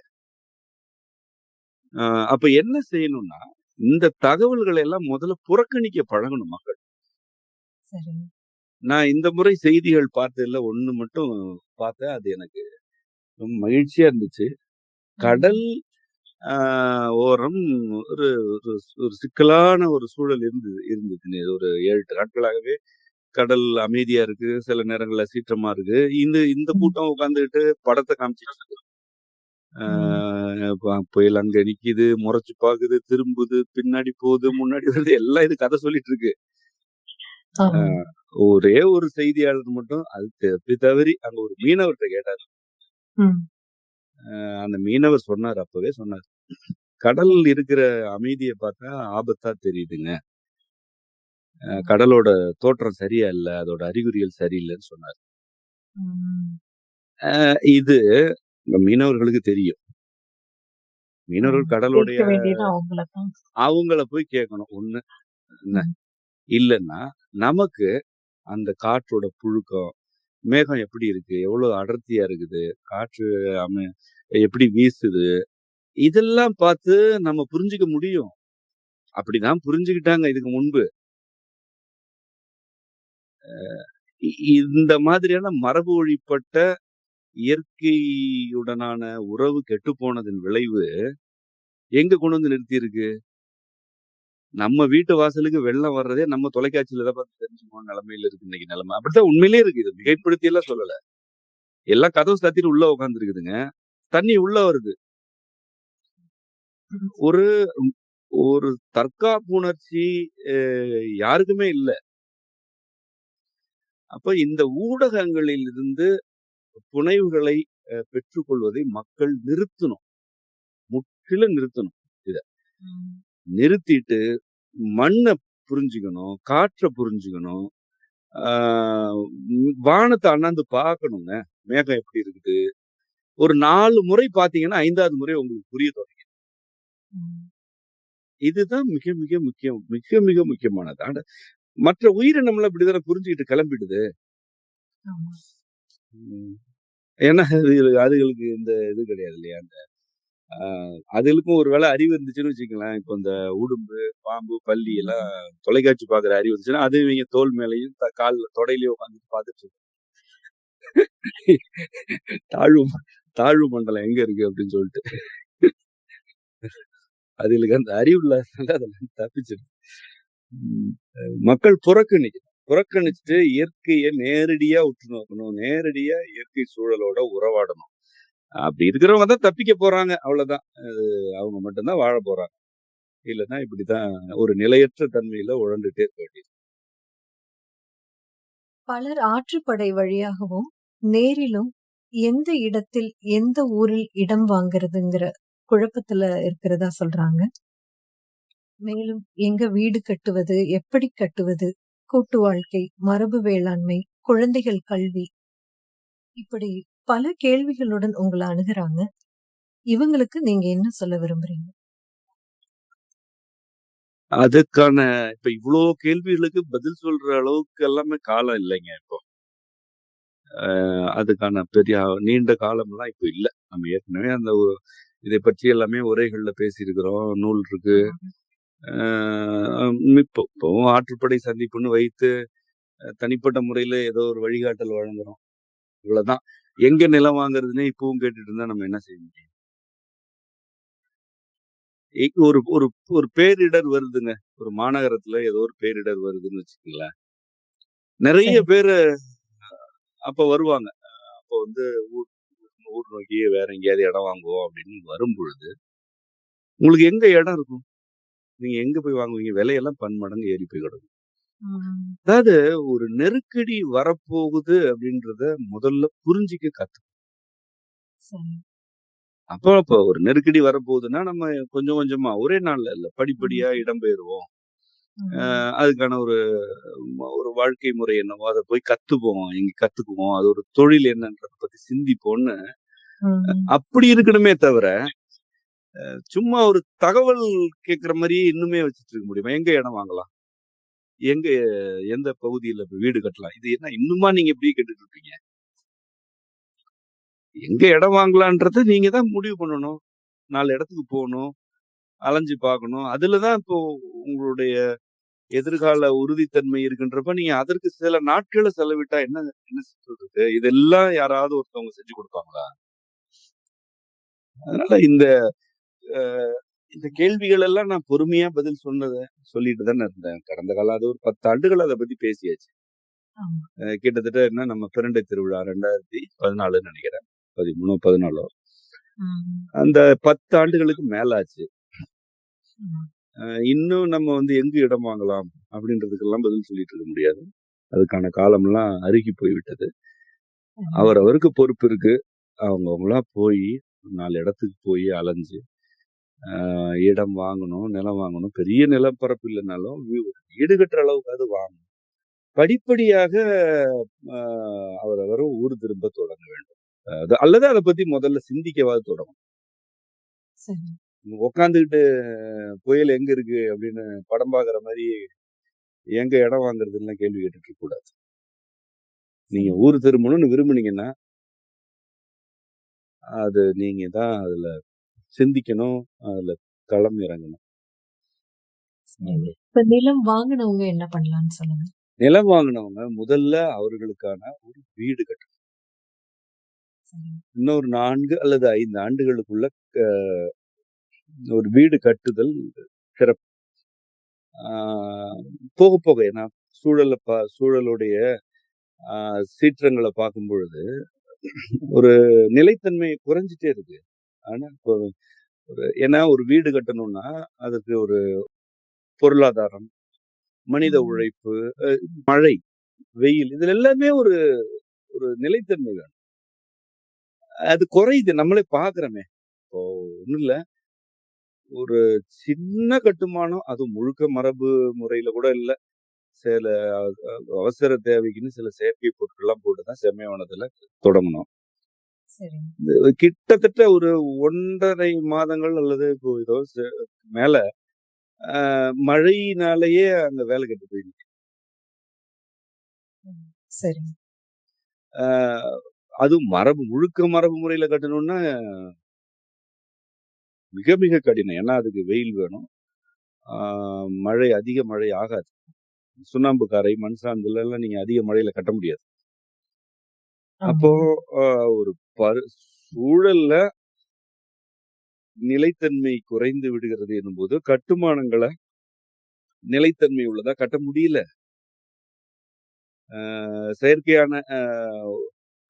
அப்ப என்ன செய்யணும்னா, இந்த தகவல்களை எல்லாம் முதல்ல புறக்கணிக்க பழகணும் மக்கள். சரி. நான் இந்த முறை செய்திகள் பார்த்ததுல ஒண்ணு மட்டும் பார்த்தேன். அது எனக்கு ரொம்ப மகிழ்ச்சியா இருந்துச்சு. கடல் ஆ ஓரம் ஒரு ஒரு ஒரு சிக்கலான ஒரு சூழல் இருந்தது. ஒரு 7, 8 நாட்களாகவே கடல் அமைதியா இருக்கு. சில நேரங்கள்ல சீற்றமா இருக்கு. இந்த இந்த ம். கூட்டம் உட்கார்ந்துகிட்டு படத்த காமிச்சுட்டு இருக்கு. ஆ ம். புயல் அங்க நிக்குது, முறைச்சு பாக்குது, திரும்புது, பின்னாடி போகுது, முன்னாடி வருது. எல்லாம் இது கதை சொல்லிட்டு இருக்கு. ஆ ஆமா. ஒரே ஒரு செய்தியாளர் மட்டும் அது தப்பி தவறி அங்க ஒரு மீனவர்ட்ட கேட்டாரு. ம். அந்த மீனவர் சொன்னாரு, அப்பவே சொன்னாரு. கடல் சரி. இருக்கிற அமைதிய பார்த்தா ஆபத்தா தெரியுதுங்க. ம். கடலோட தோற்றம் சரியா இல்ல. அதோட அறிகுறிகள் சரியில்லன்னு சொன்னாரு. ம். இது இந்த மீனவர்களுக்கு தெரியும். மீனவர்கள் ஆமா. கடலோடைய கேட்க வேண்டியது அவங்கள தான். அவங்கள போய் கேட்கணும். ஒண்ணு என்ன. ம். இல்லன்னா, நமக்கு அந்த காற்றோட புழுக்கம், மேகம் எப்படி இருக்கு? எவ்வளவு அடர்த்தியா இருக்குது? காற்று அம எப்படி வீசுது? இதெல்லாம் பார்த்து நம்ம புரிஞ்சுக்க முடியும். அப்படிதான் புரிஞ்சுக்கிட்டாங்க இதுக்கு முன்பு. இ இந்த மாதிரியான மரபு வழிப்பட்ட இயற்கையுடனான உறவு கெட்டுப்போனதன் விளைவு எங்க கொண்டு வந்து நிறுத்தியிருக்கு? நம்ம வீட்டு வாசலுக்கு வெள்ளம் வர்றதே நம்ம தொலைக்காட்சியில தான் பார்த்து தெரிஞ்சுக்குவோம் நிலைமையில இருக்கு இன்னைக்கு நிலைமை. அப்படித்தான் உண்மையிலேயே இருக்கு. இது மிகைப்படுத்தி எல்லாம் சொல்லல. எல்லாம் கதவு சாத்திட்டு உள்ள உட்கார்ந்துருக்குதுங்க. தண்ணி உள்ள வருது. ம். ஒரு ஒரு தற்காப்பு உணர்ச்சி அ யாருக்குமே இல்ல. அப்ப இந்த ஊடகங்களில் இருந்து புனைவுகளை பெற்றுக்கொள்வதை மக்கள் நிறுத்தணும். முற்றிலும் நிறுத்தணும் இத. ம். நிறுத்திட்டு மண்ண புரிஞ்சுக்கணும், காற்ற புரிஞ்சுக்கணும். ஆ வானத்த அண்ணாந்து பார்க்கணுங்க. மேகம் எப்படி இருக்குது? ஒரு 4 முறை பார்த்தீங்கன்னா, 5வது முறை உங்களுக்கு புரிய தொடங்கிடும். ம். இதுதான் மிக, மிக முக்கியம். மிக, மிக முக்கியமானது. மற்ற உயிரினம்லாம் இப்படித்தானே புரிஞ்சுகிட்டு கிளம்பிடுது. ஆமா. ம். ஏன்னா அதுகளுக்கு இந்த இது கிடையாது இல்லையா? ஆ அதுகளுக்கும் ஒரு வேளை அறிவு இருந்துச்சுன்னு வச்சுக்கங்களேன். இப்ப இந்த உடும்பு, பாம்பு, பல்லி எல்லாம் ம். தொலைக்காட்சி பார்க்குற அறிவு இருந்துச்சுன்னா, அது இவங்க தோள் மேலயும், கால்ல தொடையிலயும் உட்காந்துட்டு பார்த்துட்டு இருக்கும். தாழ்வு தாழ்வு மண்டலம் எங்க இருக்கு அப்படின்னு சொல்லிட்டு. அதுகளுக்கு அந்த அறிவு இல்லாதனால அதெல்லாம் தப்பிச்சிருது. ம். மக்கள் புறக்கணிக்கணும். புறக்கணிச்சுட்டு இயற்கைய நேரடியா உற்று நோக்கணும். நேரடியா இயற்கை சூழலோட உறவாடணும். அப்படி இருக்கிறவங்க தான் தப்பிக்க போறாங்க. அவ்வளவுதான். அவங்க மட்டும் தான் வாழப் போறாங்க. இல்லன்னா இப்படித்தான் ஒரு நிலையற்ற தன்மையில உழண்டுட்டே இருக்க வேண்டியது. பலர் ஆற்றுப்படை வழியாகவும், நேரிலும் எந்த இடத்தில், எந்த ஊரில் இடம் வாங்குறதுங்கிற குழப்பத்துல இருக்கிறதா சொல்றாங்க. மேலும் எங்க வீடு கட்டுவது, எப்படி கட்டுவது, கூட்டு வாழ்க்கை, மரபு வேளாண்மை, குழந்தைகள் கல்வி, இப்படி பல கேள்விகளுடன் உங்கள அணுகுறாங்க. இவங்களுக்கு நீங்க என்ன சொல்ல விரும்புறீங்க? அதுக்கான இப்ப இவ்ளோ கேள்விகளுக்கு பதில் சொல்ற அளவுக்கு எல்லாமே காலம் இல்லைங்க இப்போ. அதுக்கான பெரிய நீண்ட காலம்லாம் இப்ப இல்ல. நம்ம ஏற்கனவே அந்த இதை பற்றி எல்லாமே உரைகள்ல பேசியிருக்கிறோம். நூல் இருக்கு. ஆமாங்க. அ இப்பவும் ஆற்றுப்படை சந்திப்புன்னு வைத்து தனிப்பட்ட முறையில ஏதோ ஒரு வழிகாட்டல் வழங்குறோம். இவ்வளவுதான். எங்க நிலம் வாங்குறதுன்னே இப்பவும் கேட்டுட்டு இருந்தா நம்ம என்ன செய்ய முடியும்? ஒரு ஒரு ஒரு பேரிடர் வருதுங்க. ஒரு மாநகரத்துல ஏதோ ஒரு பேரிடர் வருதுன்னு வச்சுக்கங்களேன். நெறைய சரி. பேரு அப்ப வருவாங்க. அப்ப வந்து ஊர் ஊர் நோக்கி வேற எங்கேயாவது இடம் வாங்குவோம் அப்படின்னு வரும்பொழுது, உங்களுக்கு எங்க இடம் இருக்கும்? நீங்க எங்க போய் வாங்குவீங்க? விலையெல்லாம் பன்மடங்கு ஏறி போய் கிடக்கும். ம். அதாவது ஒரு நெருக்கடி வரப்போகுது அப்படின்றத முதல்ல புரிஞ்சுக்க சரி. அப்ப ஒரு நெருக்கடி வரப்போகுதுன்னா, நம்ம கொஞ்சம் கொஞ்சமா ஒரே நாள்ல இல்ல, படிப்படியா ம். இடம்பெயர்வோம். ம். அதுக்கான ஒரு ஒரு வாழ்க்கை முறை என்னவோ, அத போய் கத்துப்போம். இங்க கத்துக்குவோம். அது ஒரு தொழில் என்னன்றத பத்தி சிந்திப்போம்ன்னு, ம். அப்படி இருக்கணுமே தவிர, சும்மா ஒரு தகவல் கேட்கிற மாரியே இன்னுமே வச்சுட்டு இருக்க முடியுமா? எங்க இடம் வாங்கலாம்? எங்க எந்த பகுதியில இப்ப வீடு கட்டலாம்? இது என்ன இன்னுமா நீங்க இப்படியே கேட்டுட்டு இருப்பீங்க? எங்க இடம் வாங்கலான்றத நீங்க தான் முடிவு பண்ணணும். 4 இடத்துக்கு போணும், அலைஞ்சு பார்க்கணும். அதுலதான் இப்போ உங்களுடைய எதிர்கால உறுதித்தன்மை இருக்குன்றப்ப, நீங்க அதற்கு சில நாட்கள செலவிட்டா என்ன என்ன சொல்றது? இதெல்லாம் யாராவது ஒருத்தவங்க செஞ்சு குடுப்பாங்களா? அதனால அ இந்த கேள்விகள் எல்லாம் நான் பொறுமையா பதில் சொல்லிட்டு தானே இருந்தேன். கடந்த காலம் அது ஒரு 10 ஆண்டுகள் அத பத்தி பேசியாச்சு. ஆமா. கிட்டத்தட்ட என்ன நம்ம பிரண்டை திருவிழா 2014 நெனைக்கிறேன். 13, 14 ம். அந்த 10 ஆண்டுகளுக்கு மேல ஆச்சு. ம். இன்னும் நம்ம எங்க இடம் வாங்கலாம் அப்படின்றதுக்கெல்லாம் பதில் சொல்லிட்டு இருக்க முடியாது. அதுக்கான காலம்லாம் அருகி போய்விட்டது. அவரவருக்கு பொறுப்பு இருக்கு. அவங்கவங்களா போயி 4 இடத்துக்கு போய் அலைஞ்சு, இடம் வாங்கணும், நிலம் வாங்கணும். பெரிய நிலப்பரப்பு இல்லனாலும் வீடு கட்டுற அளவுக்காவது வாங்கணும். படிப்படியாக அ அவரவர் ஊர் திரும்ப தொடங்க வேண்டும். அல்லது அத பத்தி முதல்ல சிந்திக்கவாது தொடங்கணும். சரி. உட்காந்துக்கிட்டு புயல் எங்க இருக்கு அப்படின்னு படம் பார்க்குற மாரி, எங்க இடம் வாங்குறதுன்னுலாம் கேள்வி கேட்டுட்டு இருக்க கூடாது. நீங்க சரி. ஊர் திரும்பணும்னு விரும்புனீங்கன்னா, அது நீங்க தான் அதுல சிந்திக்கணும். அதுல களம் இறங்கணும். சரிங்க. இப்ப நிலம் வாங்குனவங்க என்ன பண்ணலாம்னு சொல்லுங்க? நிலம் வாங்குனவங்க முதல்ல அவர்களுக்கான ஒரு வீடு கட்டணும். சரிங்க. இன்னொரு 4 அல்லது 5 ஆண்டுகளுக்குள்ள அ ஒரு வீடு கட்டுதல் சிறப்பு. ஆ போக போக ஏன்னா சூழலுடைய சீற்றங்கள பார்க்கும் பொழுது, ஒரு நிலைத்தன்மை குறைஞ்சுட்டே இருக்கு. ஆனா, இப்போ ஏன்னா ஒரு வீடு கட்டணும்னா, அதற்கு ஒரு பொருளாதாரம், மனித ம். உழைப்பு, அ மழை, வெயில் இதுல எல்லாமே ஒரு ஒரு நிலைத்தன்மை வேணும். அது குறையுது. நம்மளே பார்க்கிறோமே. இப்போ ஒண்ணும் இல்ல. ஒரு சின்ன கட்டுமானம், அதுவும் முழுக்க மரபு முறையில கூட இல்ல. சில அவசர தேவைக்குன்னு சில செயற்கை பொருட்கள்லாம் போட்டு தான் செம்மையானதுல தொடங்கணும். சரிங்க. கிட்டத்தட்ட ஒரு 1 1/2 மாதங்கள் அல்லது இப்போ ஏதோ மேல மழையினாலேயே அங்க வேலை கெட்டு போயிடுச்சு. ம். சரிங்க. அ அதுவும் முழுக்க மரபு முறையில கட்டணும்னா மிக மிக கடினம். ஏன்னா அதுக்கு வெயில் வேணும். ஆ அதிக மழை ஆகாது. சுண்ணாம்பு காரை, மண் சார்ந்துலலாம் நீங்க அதிக மழையில கட்ட முடியாது. அப்போ ஆமாங்க. அ ஒரு சூழல்ல நிலைத்தன்மை குறைந்து விடுகிறது எனும்போது, கட்டுமானங்கள நிலைத்தன்மை உள்ளதா கட்ட முடியல. செயற்கையான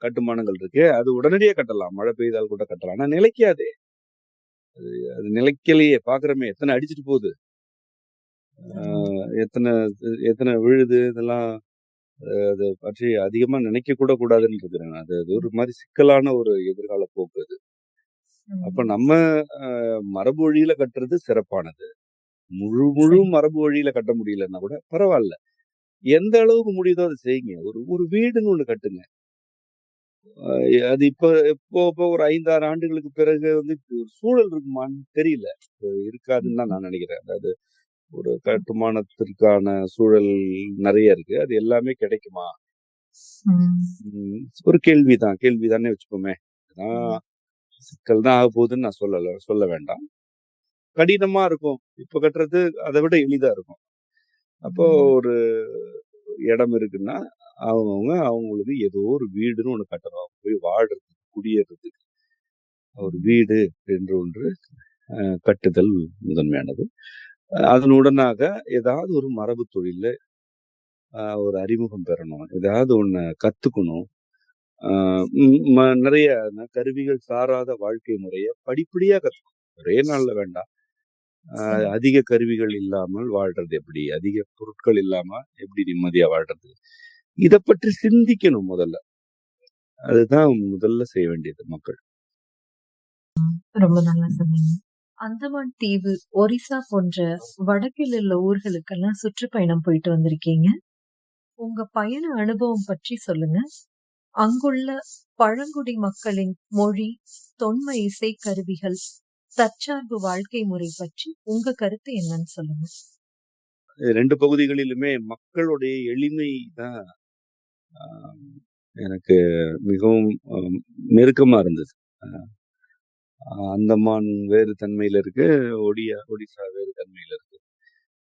கட்டுமானங்கள் இருக்கு. அது உடனடியா கட்டலாம். மழை பெய்தால் கூட கட்டலாம். ஆனா நிலைக்காதே. அது நிலைக்கலையே பார்க்குறோமே! எத்தன அடிச்சுட்டு போகுது. ஆ ஆமாங்க. எத்தன எத்தன விழுது இதெல்லாம் அத பற்றி அதிகமா நினைக்க கூட கூடாதுன்னு இருக்கிறேன். அது அது ம். ஒரு மாரி சிக்கலான ஒரு எதிர்கால போக்கு அது. அப்ப ம். நம்ம அ மரபு வழியில கட்டுறது சிறப்பானது. முழு முழு சரி. மரபு வழியில கட்ட முடியலன்னா கூட பரவால்ல. எந்த அளவுக்கு முடியுதோ அத செய்யுங்க. ஒரு ஒரு வீடுன்னு ஒண்ணு கட்டுங்க. அ அது இப்போ ஒரு 5, 6 ஆண்டுகளுக்கு பிறகு ஒரு சூழல் இருக்குமான்னு தெரியல. இருக்காதுன்னு தான் ம். நான் நினைக்கிறேன். அதாவது ஒரு கட்டுமானத்திற்கான சூழல் நெறைய இருக்கு. அது எல்லாமே கிடைக்குமா? ம். ஒரு கேள்விதான். கேள்விதான்னே வச்சுப்போமே. ம். அதான் சிக்கல் தான் ஆகப்போகுதுன்னு நான் சொல்ல வேண்டாம். கடினமா இருக்கும். இப்ப கட்டுறது அத விட எளிதா இருக்கும். அப்போ ம். ஒரு இடம் இருக்குன்னா, அவங்களுக்கு ஏதோ ஒரு வீடுன்னு ஒண்ணு கட்டணும். போய் வாழ்றதுக்கு, குடியேறதுக்கு. ஒரு ம். வீடு என்று ஒன்று கட்டுதல் முதன்மையானது. அதனுடனாக ஏதாவது ஒரு மரபு தொழில்ல ஒரு அறிமுகம் பெறணும். ஏதாவது ஒண்ண கத்துக்கணும். ஆ ம் ம நெறைய கருவிகள் சாராத வாழ்க்கை முறைய படிப்படியா கத்துக்கணும். ஒரே நாள்ல வேண்டாம். அ சரி. அதிக கருவிகள் இல்லாமல் வாழ்றது எப்படி? அதிக பொருட்கள் இல்லாம எப்படி நிம்மதியா வாழ்றது? இத பற்றி சிந்திக்கணும் முதல்ல. அதுதான் முதல்ல செய்ய வேண்டியது மக்கள். ரொம்ப நல்லா சொன்னீங்க. அந்தமான் தீவு, ஒரிசா போன்ற வடக்கில் உள்ள ஊர்களுக்கெல்லாம் சுற்றுப்பயணம் போயிட்டு வந்திருக்கீங்க. உங்க பயண அனுபவம் பற்றி சொல்லுங்க. அங்குள்ள பழங்குடி மக்களின் மொழி, தொன்ம இசை கருவிகள், தற்சார்பு வாழ்க்கை முறை பற்றி உங்க கருத்து என்னன்னு சொல்லுங்க. 2 பகுதிகளிலுமே மக்களுடைய எளிமை தான் எனக்கு மிகவும் நெருக்கமா இருந்தது. அ அந்தமான் வேறு தன்மையில இருக்கு. ஒடிசா வேறு தன்மையில இருக்கு.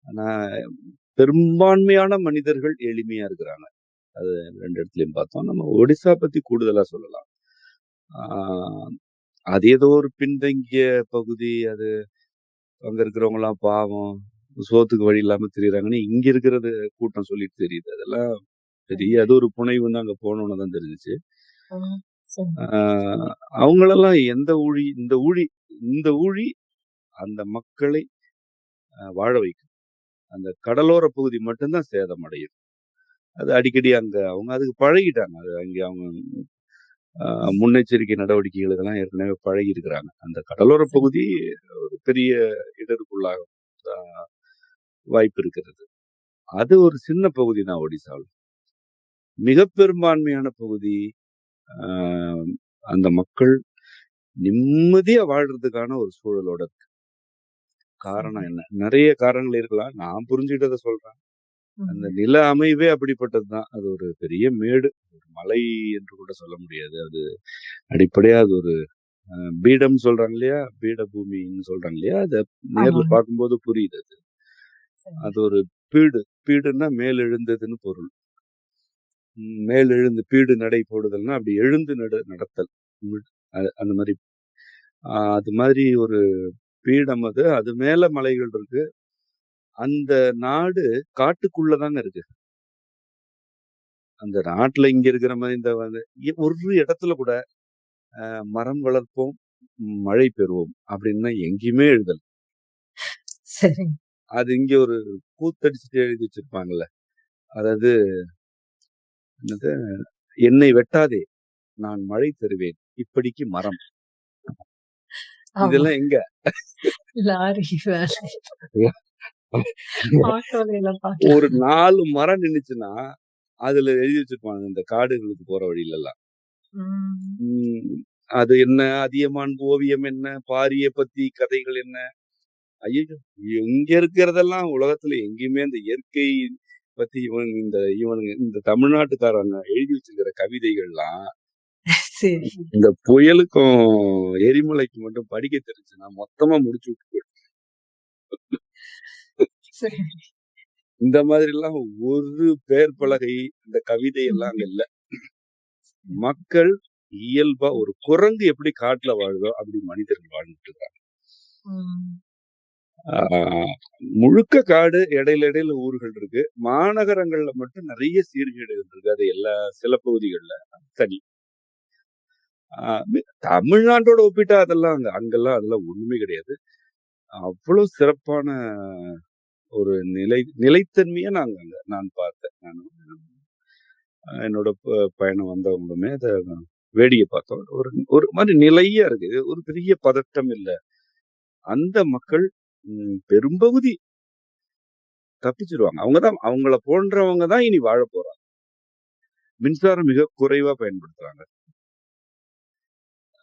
ஆனா, பெரும்பான்மையான மனிதர்கள் எளிமையா இருக்கிறாங்க. அது 2 இடத்துலயும் பார்த்தோம். நம்ம ஒடிசா பத்தி கூடுதலா சொல்லலாம். ஆ அது ஏதோ ஒரு பின்தங்கிய பகுதி. அது அங்க இருக்கிறவங்கலாம் பாவம். சோத்துக்கு வழி இல்லாம திரியிறாங்கன்னு இங்க இருக்கிறது கூட்டம் சொல்லிட்டு தெரியுது. அதெல்லாம் பெரிய அது ஒரு புனைவுன்னு அங்க போனோன தான் தெரிஞ்சுச்சு. ஆ, சரி. ஆ அவங்களெல்லாம் இந்த ஊழி அந்த மக்களை வாழ வைக்கும். அந்த கடலோர பகுதி மட்டும் தான் சேதமடையும். அது அடிக்கடி அங்க அவங்க அதுக்கு பழகிட்டாங்க. அது அங்கே அவங்க முன்னெச்சரிக்கை நடவடிக்கைகள் இதெல்லாம் ஏற்கனவே பழகியிருக்கிறாங்க. அந்த கடலோர சரி. பகுதி ஒரு பெரிய இடருக்குள்ளாக வாய்ப்பு இருக்கிறது. அது ஒரு சின்ன பகுதி தான் ஒடிசாவுல. மிக பெரும்பான்மையான பகுதி ஆ அந்த மக்கள் நிம்மதியா வாழ்றதுக்கான ஒரு சூழலோட இருக்கு. காரணம் சரி. என்ன? நெறைய காரணங்கள் இருக்கலாம். நான் புரிஞ்சுக்கிட்டத சொல்றேன். அந்த ம். நில அமைவே அப்படிப்பட்டது தான். அது ஒரு பெரிய மேடு. ஒரு மலை என்று கூட சொல்ல முடியாது. அது அடிப்படையா அது ஒரு பீடம் சொல்றாங்க இல்லையா? பீடபூமின்னு சொல்றாங்க இல்லையா? அத நேர்ல ஆமாங்க. பார்க்கும்போது புரியுது அது. சரி. அது ஒரு பீடு. பீடுன்னா மேல் எழுந்ததுன்னு பொருள். மேல் எழுந்து பீடு நடை போடுதல்னா, அப்படி எழுந்து நடத்தல். ம். அந்த மாரி அது மாதிரி ஒரு பீடம் அது. அது மேல மலைகள் இருக்கு. அந்த நாடு காட்டுக்குள்ள தாங்க இருக்கு. அந்த நாட்டுல இங்க இருக்கிற மாரி இந்த வந்து ஒரு இடத்துல கூட மரம் வளர்ப்போம், மழை பெறுவோம் அப்படின்னு எங்கேயுமே எழுதல. சரி. அது இங்க ஒரு கூத்தடிச்சுட்டு எழுதி வச்சிருப்பாங்கல்ல. அதாவது என்னது? "என்னை வெட்டாதே, நான் மழை தருவேன். இப்படிக்கு மரம்." ஆமா. இதெல்லாம் எங்க? லாரி, வேன், ஆட்டோல எல்லாம் ஒரு பார்க்கலாம். 4 மரம் நின்னுச்சுன்னா, அதுல எழுதி வச்சிருப்பாங்க இந்த காடுகளுக்கு போற வழிலலாம். ம். ம். அது என்ன? அதியமான் ஓவியம் என்ன? பாரிய பத்தி கதைகள் என்ன? ஐயய்யோ! இங்க இருக்கிறதெல்லாம் உலகத்துல எங்கேயுமே இந்த இயற்கை பத்தி இவனுங்க இந்த தமிழ்நாட்டுக்காரங்க எழுதி வச்சிருக்கிற கவிதைகள்லாம், சரி. இந்த புயலுக்கும், எரிமலைக்கும் மட்டும் படிக்க தெரிஞ்சுச்சுன்னா, மொத்தமா முடிச்சு விட்டு சரி. இந்த மாதிரிலாம் ஒரு பெயர் பலகை, இந்த கவிதை எல்லாம் அங்க ம். இல்ல. மக்கள் இயல்பா ஒரு குரங்கு எப்படி காட்டுல வாழுதோ, அப்படி மனிதர்கள் வாழ்ந்துட்டு இருக்காங்க. ம். ஆ முழுக்க காடு, இடையில இடையில ஊர்கள் இருக்கு. மாநகரங்கள்ல மட்டும் நெறைய சீர்கேடுகள் இருக்கு. அது சில பகுதிகள்ல. சரி. ஆ தமிழ்நாட்டோட ஒப்பிட்டா அதெல்லாம் அங்கெல்லாம் அதெல்லாம் ஒண்ணுமே கிடையாது. அவ்வளவு சிறப்பான ஒரு நிலைத்தன்மைய நான் பார்த்தேன். என்னோட பயணம் வந்தவங்களுமே அத வேடிக்கை பார்த்தோம். ஒரு ஒரு மாரி நிலையா இருக்கு. ஒரு பெரிய பதட்டம் இல்ல. அந்த மக்கள் பெரும்பகுதி தப்பிச்சுருவாங்க. அவங்கள போன்றவங்க தான் இனி வாழப் போறாங்க. மின்சாரம் மிக குறைவா பயன்படுத்துறாங்க.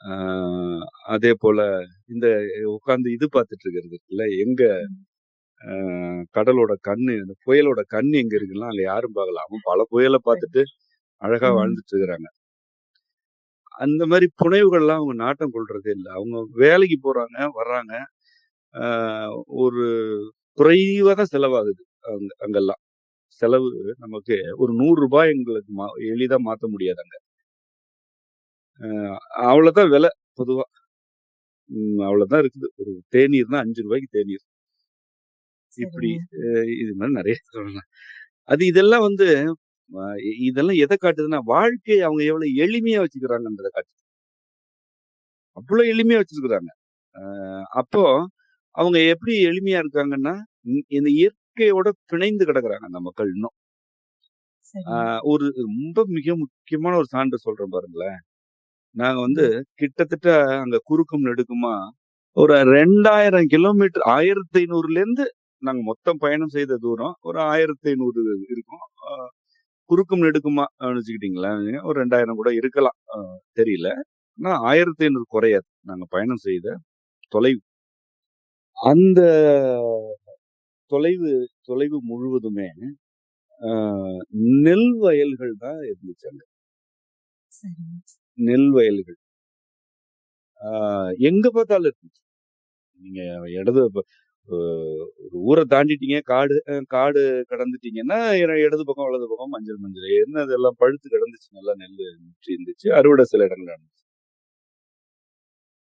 ஆ அதேபோல இந்த உட்கார்ந்து இது பார்த்துட்டு இருக்கிறது இருக்குல்ல, எங்க ம். கடலோட கண்ணு, இந்த புயலோட கண்ணு எங்க இருக்குன்னா, அங்க யாரும் பார்க்கல. அவன் பல புயல சரி. பார்த்துட்டு அழகா ம். வாழ்ந்துட்டு இருக்கிறாங்க. அந்த மாரி புனைவுகள்லாம் அவங்க நாட்டம் கொள்றதே இல்ல. அவங்க வேலைக்கு போறாங்க, வர்றாங்க. ஆ ஒரு குறைவா தான் செலவாகுது. அங்கெல்லாம். செலவு நமக்கு ஒரு ரூ. 100 எங்களுக்கு எளிதா மாத்த முடியாது அங்க. அவ்வளோதான் விலை பொதுவா. அவ்வளோதான் இருக்குது. ஒரு தேநீர்னா ரூ. 5க்கு தேநீர். இப்படி சரிங்க. இது மாரி நெறைய சொல்லலாம். இதெல்லாம் வந்து அ இதெல்லாம் எத காட்டுதுன்னா, வாழ்க்கைய அவங்க எவ்வளவு எளிமையா வச்சுக்கிறாங்கன்றத காட்டுது. அவ்வளோ எளிமையா வச்சிருக்கிறாங்க. அ அப்போ அவங்க எப்படி எளிமையா இருக்காங்கன்னா, இந்த இயற்கையோட பிணைந்து கிடக்குறாங்க அந்த மக்கள் இன்னும். அ சரிங்க. ஒரு மிக முக்கியமான ஒரு சான்று சொல்றேன் பாருங்களேன். நாங்க வந்து ம். கிட்டத்தட்ட அங்க குறுக்கும் நெடுக்குமா ஒரு 2000 கிலோமீட்டர் 1500லேருந்து நாங்க மொத்தம் பயணம் செய்த தூரம் ஒரு 1500 இருக்கும். குறுக்கும் நெடுக்குமா வச்சுக்கிட்டீங்களேன், ஒரு 2000 கூட இருக்கலாம். தெரியல. ஆனா 1500 குறையாது. நாங்க பயணம் செய்த தொலைவு. அந்த தொலைவு தொலைவு முழுவதுமே அ நெல் வயல்கள் தான் இருந்துச்சு அங்க. சரி. நெல் வயல்கள். ஆ எங்க பார்த்தாலும் இருந்துச்சு. நீங்க இடது ப அ ஒரு ஊர தாண்டிட்டீங்க, காடு கடந்துட்டீங்கன்னா, இடது பக்கம், வலது பக்கம் மஞ்சள் மஞ்சள். என்ன அதெல்லாம் பழுத்து கிடந்துச்சு. நல்லா நெல்லு முற்றி இருந்துச்சு. அறுவடை சில இடங்கள்ல நடந்துச்சு.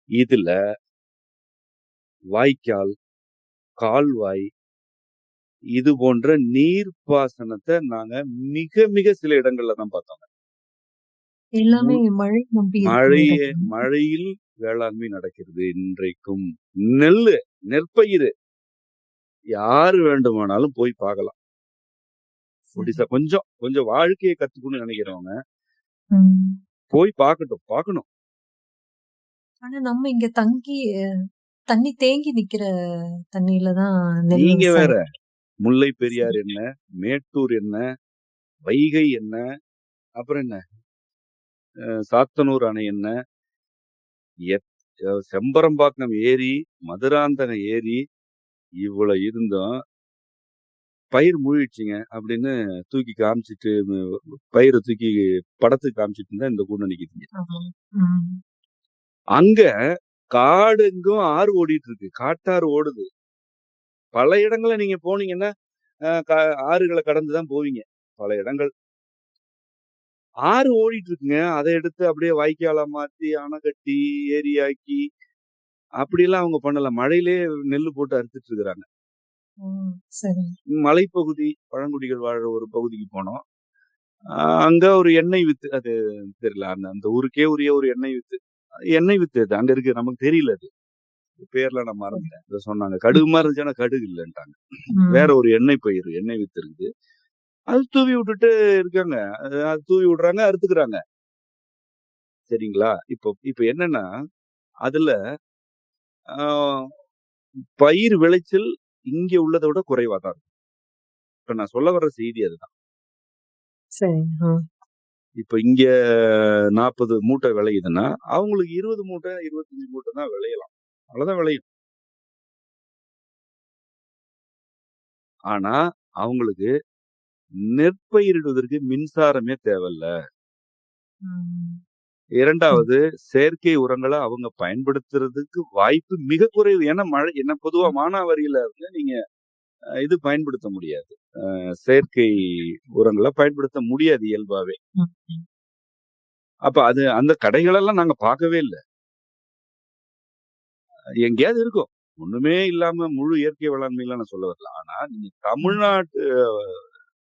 இதுல வாய்க்கால், கால்வாய் இது போன்ற நீர்ப்பாசனத்த நாங்க மிக, மிக சில இடங்கள்ல தான் பார்த்தோங்க. எல்லாமே முழு மழை நம்பி இருக்கும் மழைய இடங்கள். மழையில் வேளாண்மை நடக்கிறது இன்றைக்கும். நெல்லு, நெற்பயிரு யாரு வேண்டுமானாலும் போய் பார்க்கலாம். சரி. ஒடிசா கொஞ்சம் வாழ்க்கைய கத்துக்கணும்னு நினைக்கிறவங்க, ம். போய் பார்க்கணும். ஆனா நம்ம இங்க தங்கி தண்ணி தேங்கி நிக்கிற தண்ணியில தான் நெல் நீங்க வேற, விவசாயம். முல்லை சரி. பெரியாறு என்ன, மேட்டூர் என்ன, வைகை என்ன, அப்புறம் என்ன, சாத்தனூர் அணை என்ன, எத் செம்பரம்பாக்கம் ஏரி, மதுராந்தகம் ஏரி இவ்வளவு இருந்தும், பயிர் முழிடுச்சுங்க அப்படின்னு தூக்கி காமிச்சுட்டு, பயிர தூக்கி படத்துக்கு காமிச்சுட்டு இருந்தா இந்த கூண்டு நிக்குதுங்க. ஆமா. ம். அங்க காடெங்கும் ஆறு ஓடிட்டு இருக்கு. காட்டாறு ஓடுது. பல இடங்கள்ல நீங்க போனீங்கன்னா, அ க ஆறுகள கடந்து தான் போவீங்க. பல இடங்கள். ஆறு ஓடிட்டு இருக்குங்க. அத எடுத்து அப்படியே வாய்க்காலா மாத்தி, அணை கட்டி, ஏரியாக்கி அப்படிலாம் அவங்க பண்ணல. மழையிலேயே நெல்லு போட்டு அறுத்துட்டு இருக்கிறாங்க. ம். சரி. மலைப்பகுதி, பழங்குடிகள் வாழ்ற ஒரு பகுதிக்கு போனோம். அ அங்க ஒரு எண்ணெய் வித்து. அது தெரியல. அந்த அந்த ஊருக்கே உரிய ஒரு எண்ணெய் வித்து. எண்ணெய் வித்து அது. அங்க இருக்கு. நமக்கு தெரியல அது. பேர்லாம் நான் சரி. மறந்துட்டேன். ஏதோ சொன்னாங்க. ம். கடுகு மாரி இருந்துச்சு. ஆனா கடுகு இல்லன்ட்டாங்க. வேற ம். ஒரு எண்ணெய் பயிர், எண்ணெய் வித்து இருக்குது. அது தூவி விட்டுட்டு இருக்காங்க. அது தூவி விடுறாங்க, அறுத்துக்கிறாங்க. சரிங்களா? இப்போ இப்ப என்னன்னா, அதுல ஆ பயிர் விளைச்சல் இங்க உள்ளத விட குறைவா தான் இருக்கும். இப்ப நான் சொல்ல வர்ற செய்தி அதுதான். சரி. ஆ. இப்ப இங்க 40 மூட்டை விளையுதுன்னா, அவங்களுக்கு 20 மூட்டை, 25 மூட்டை தான் விளையலாம். அவ்வளவுதான் விளையும். ஆனா, அவங்களுக்கு நெற்பயிரிடுவதற்கு மின்சாரமே தேவையில்ல. ம். சரி. 2வது செயற்கை உரங்கள அவங்க பயன்படுத்துறதுக்கு வாய்ப்பு மிக குறைவு. ஏன்னா ஏன்னா பொதுவா ம். மானாவாரியில வந்து நீங்க இது பயன்படுத்த முடியாது. செயற்கை உரங்கள பயன்படுத்த முடியாது இயல்பாவே. ம். ம். அப்ப அது அந்த கடைகளெல்லாம் நாங்க பார்க்கவே இல்ல. எங்கேயாவது இருக்கும். ஒண்ணுமே இல்லாம முழு இயற்கை வேளாண்மைலாம் நான் சொல்ல வரல. ஆனா நீங்க ம். தமிழ்நாட்டு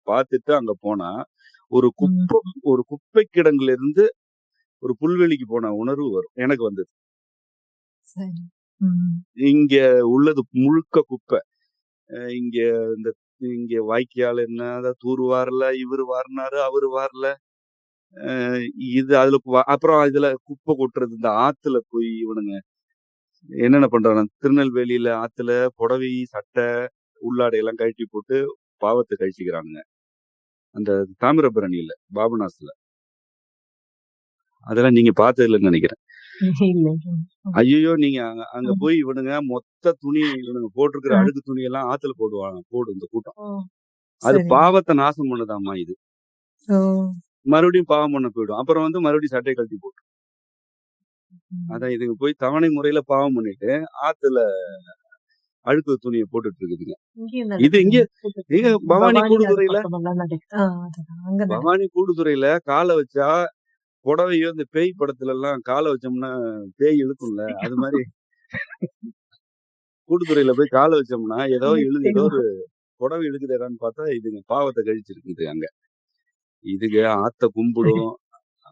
பார்த்துட்டு அங்க போனா, ஒரு ம். ஒரு குப்பை கிடங்குல இருந்து ஒரு புல்வெளிக்கு போன உணர்வு வரும். எனக்கு வந்தது. சரி. ம். இங்க உள்ளது முழுக்க குப்பை. இங்க இந்த இங்க வாய்க்கால் என்ன, அத தூர் வாரல, இவரு வாருனாரு, அவரு வாரல. அ இது அதுல அப்புறம் இதுல குப்பை கொட்டுறது. இந்த ஆத்துல போய் இவனுங்க என்னென்ன பண்றானுங்க, திருநெல்வேலியில ஆத்துல புடவை, சட்டை, உள்ளாடை எல்லாம் கழட்டி போட்டு பாவத்த கழிச்சுக்கிறானுங்க. அந்த தாமிரபரணியில, பாபநாஸ்ல. அதெல்லாம் நீங்க பார்த்தது இல்லன்னு நெனைக்கிறேன். இல்ல. இல்ல. ம். ஐய்யயோ! நீங்க அங்க அங்க ம். போய் இவனுங்க மொத்த துணி இவனுங்க போட்டிருக்கிற அ. அழுக்கு துணியெல்லாம் ஆத்துல போடும் இந்த கூட்டம். ஓ! அது சரி. பாவத்த நாசம் பண்ணுதாம்மா இது. ஓ! மறுபடியும் பாவம் பண்ண போயிடும். அப்புறம் வந்து மறுபடியும் சட்டைய கழட்டி போட்டுரும். ம். அதான் இதுங்க போய் தவணை முறையில பாவம் பண்ணிட்டு, ஆத்துல அழுக்கு துணிய போட்டுட்டு இருக்குதுங்க. இங்கேயும் இது நடக்குது. இங்க எங்க பவானி பவானி அது கூடுதுறையில பக்கமெல்லாம் நடக்குது. அதுதான். அங்க நடக்குது. பவானி கூடுதுறையில கால வச்சா, புடவையோ இந்த பேய் படத்துலலாம் கால வச்சோம்னா பேய் இழுக்கும்ல. அது மாரி கூடுதுறையில போய் கால வச்சோம்னா, ஏதோ நிச்சயமா. ஒரு புடவை இழுக்குதேடான்னு பார்த்தா, இதுங்க பாவத்த கழிச்சிருக்குது அங்க. இதுங்க ஆத்த கும்பிடும்.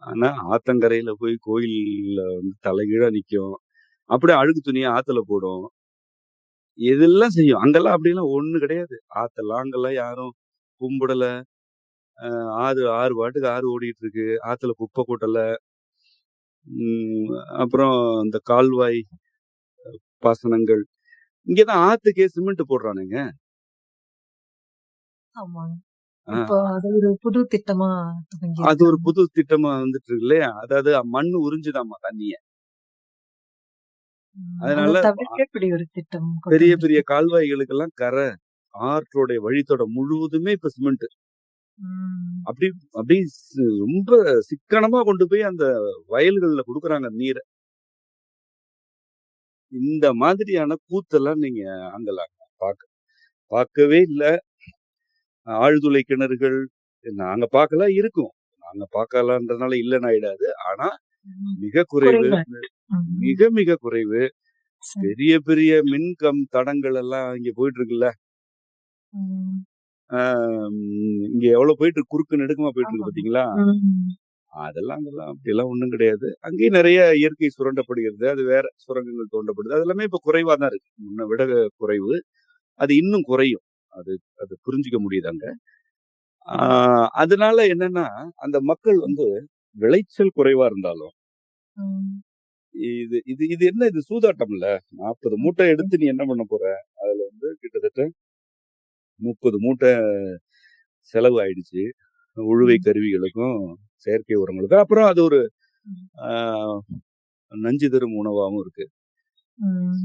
ஆனா, ஆத்தங்கரையில போய் கோயில்ல வந்து தலைகீழா நிக்கும். அப்படியே அழுக்கு துணிய ஆத்துல போடும். இதெல்லாம் செய்யும். அங்கெல்லாம் அப்படிலாம் ஒண்ணும் கிடையாது. ஆத்தெல்லாம் அங்கெல்லாம் யாரும் கும்பிடல. ஆறு ஆறு பாட்டுக்கு ஆறு ஓடிட்டு இருக்கு. ஆத்துல குப்பை கொட்டல. ம் அப்புறம் இந்த கால்வாய் பாசனங்கள். இங்க தான் ஆத்துக்கே சிமெண்ட் போடுறானுங்க. ஆமாங்க. இப்போ ஆ அது ஒரு புது திட்டமா அது ஒரு தொடங்கியிருக்காங்க. புது திட்டமா வந்துட்டு இருக்கு இல்லையா? அதாவது மண்ணு உறிஞ்சுதாம்மா தண்ணிய. அத அதனால தவிர்க்க இப்படி ஒரு திட்டம் கொண்டு பெரிய பெரிய வந்திருக்கு. கால்வாய்களுக்கெல்லாம் ஆற்றோடைய வழித்தடம் முழுவதுமே இப்ப சிமெண்ட். ம். அப்படி அப்படி ரொம்ப சிக்கனமா கொண்டு போய் அந்த வயல்கள்ல குடுக்குறாங்க நீர. இந்த மாதிரியான கூத்தெல்லாம் நீங்க அங்கலாம் பார்க்கவே இல்ல. ஆழ்துளை கிணறுகள் நாங்க பார்க்கல, இருக்கும். நாங்க பார்க்கலன்றதுனால இல்லன்னு ஆயிடாது. ஆனா ம். மிக குறைவு. குறைவு. ம். மிக மிக குறைவு. சரி. பெரிய பெரிய தடங்கள் எல்லாம் இங்க போயிட்டு இருக்குல்ல. ம். இங்க எவ்வளவு போயிட்டு குறுக்கு நெடுக்குமா போயிட்டு இருக்கு ஆமாமா. பாத்தீங்களா? ம். அங்கெல்லாம் அப்படியெல்லாம் ஒண்ணும் கிடையாது. அங்கேயும் நிறைய இயற்கை சுரண்டப்படுகிறது. அது வேற சுரங்கங்கள் தோண்டப்படுது. அது எல்லாமே இப்ப குறைவா தான் இருக்கு. முன்ன விட குறைவு. அது இன்னும் குறையும். அது அது புரிஞ்சுக்க முடியுது அங்க. அதனால என்னன்னா, அந்த மக்கள் வந்து விளைச்சல் குறைவா இருந்தாலும், ம். இது இது இது என்ன இது சூதாட்டம்ல. 40 மூட்டை எடுத்து நீ என்ன பண்ண போற? அதுல வந்து கிட்டத்தட்ட 30 மூட்டை செலவு ஆயிடுச்சு. உழுவை ம். கருவிகளுக்கும், செயற்கை உரங்களுக்கும். அப்புறம் அது ஒரு ம். ஆ நஞ்சு தரும் உணவாவும் இருக்கு.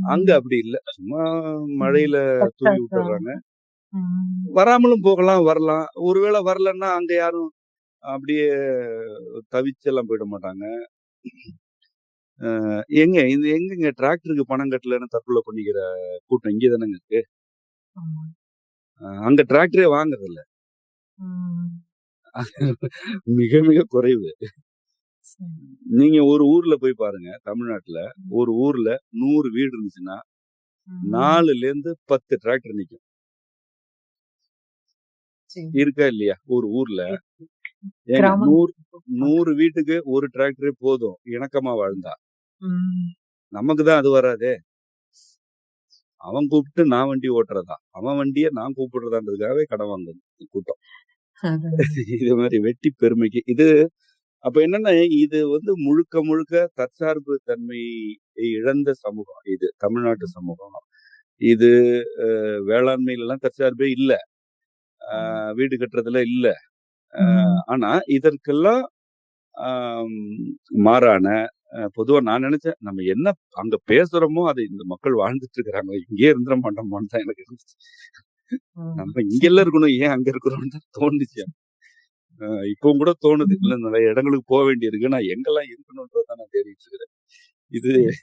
அங்க ம். அப்படி இல்ல. சும்மா ம். மழையில தூவி பத்தாதா? விட்டுர்றாங்க. ம். வராமலும் போகலாம், வரலாம். ஒருவேளை வரலன்னா, அங்க யாரும் அப்படியே தவிச்செல்லாம் போயிட மாட்டாங்க. இது எங்கங்க டிராக்டருக்கு பணம் கட்டலன்னு தற்கொலை பண்ணிக்கிற கூட்டம் இங்க தானங்க இருக்கு. ஆமா. அங்க டிராக்டரே வாங்குறதில்ல. ம். மிக மிக குறைவு. சரி. நீங்க ஒரு ஊர்ல போய் பாருங்க, தமிழ்நாட்டுல. ம். ஒரு ஊர்ல 100 வீடு இருந்துச்சுன்னா, ம். 4லேருந்து 10 டிராக்டர் நிக்கும். சரி. இருக்கா இல்லையா? ஒரு ஊர்ல. இருக்கு. ஏங்க 100 கிராமங்கள் 100 வீட்டுக்கு ஒரு டிராக்டரே போதும். இணக்கமா வாழ்ந்தா. ம். நமக்கு தான் அது வராதே. அவன் கூப்பிட்டு நான் வண்டி ஓட்டுறதா? அவன் வண்டிய நான் கூப்பிடுறதான்றதுக்காகவே கடன் வாங்குது கூட்டம். அதான். இது மாரி வெட்டி பெருமைக்கு. அப்ப என்னன்னா, இது வந்து முழுக்க முழுக்க தற்சார்பு தன்மை இழந்த சமூகம் இது. தமிழ்நாட்டு ம். சமூகம். இது வேளாண்மையிலலாம் தற்சார்பே இல்ல. ஆமா. வீடு கட்டுறதுல இல்ல. ம். ஆனா இதற்கெல்லாம் ஆம் மாறான பொதுவா நான் நெனச்சேன், நம்ம என்ன அங்க பேசுறோமோ, அது இந்த மக்கள் வாழ்ந்துட்டு இருக்கிறாங்க. இங்கேயே இருந்துற மாட்டோமான்னு தான் எனக்கு இருந்துச்சு. ம். நம்ம சரி. இங்கெல்லாம் இருக்கணும். ஏன் அங்க இருக்கிறோம்னு தான் தோணுச்சு. இப்பவும் கூட தோணுது. ம். இல்ல நெறைய இடங்களுக்கு போ வேண்டியிருக்கு. நான் எங்கெல்லாம் இருக்கணும்ன்றத தான் நான் தேடிட்டு இருக்கிறேன். இது சரி.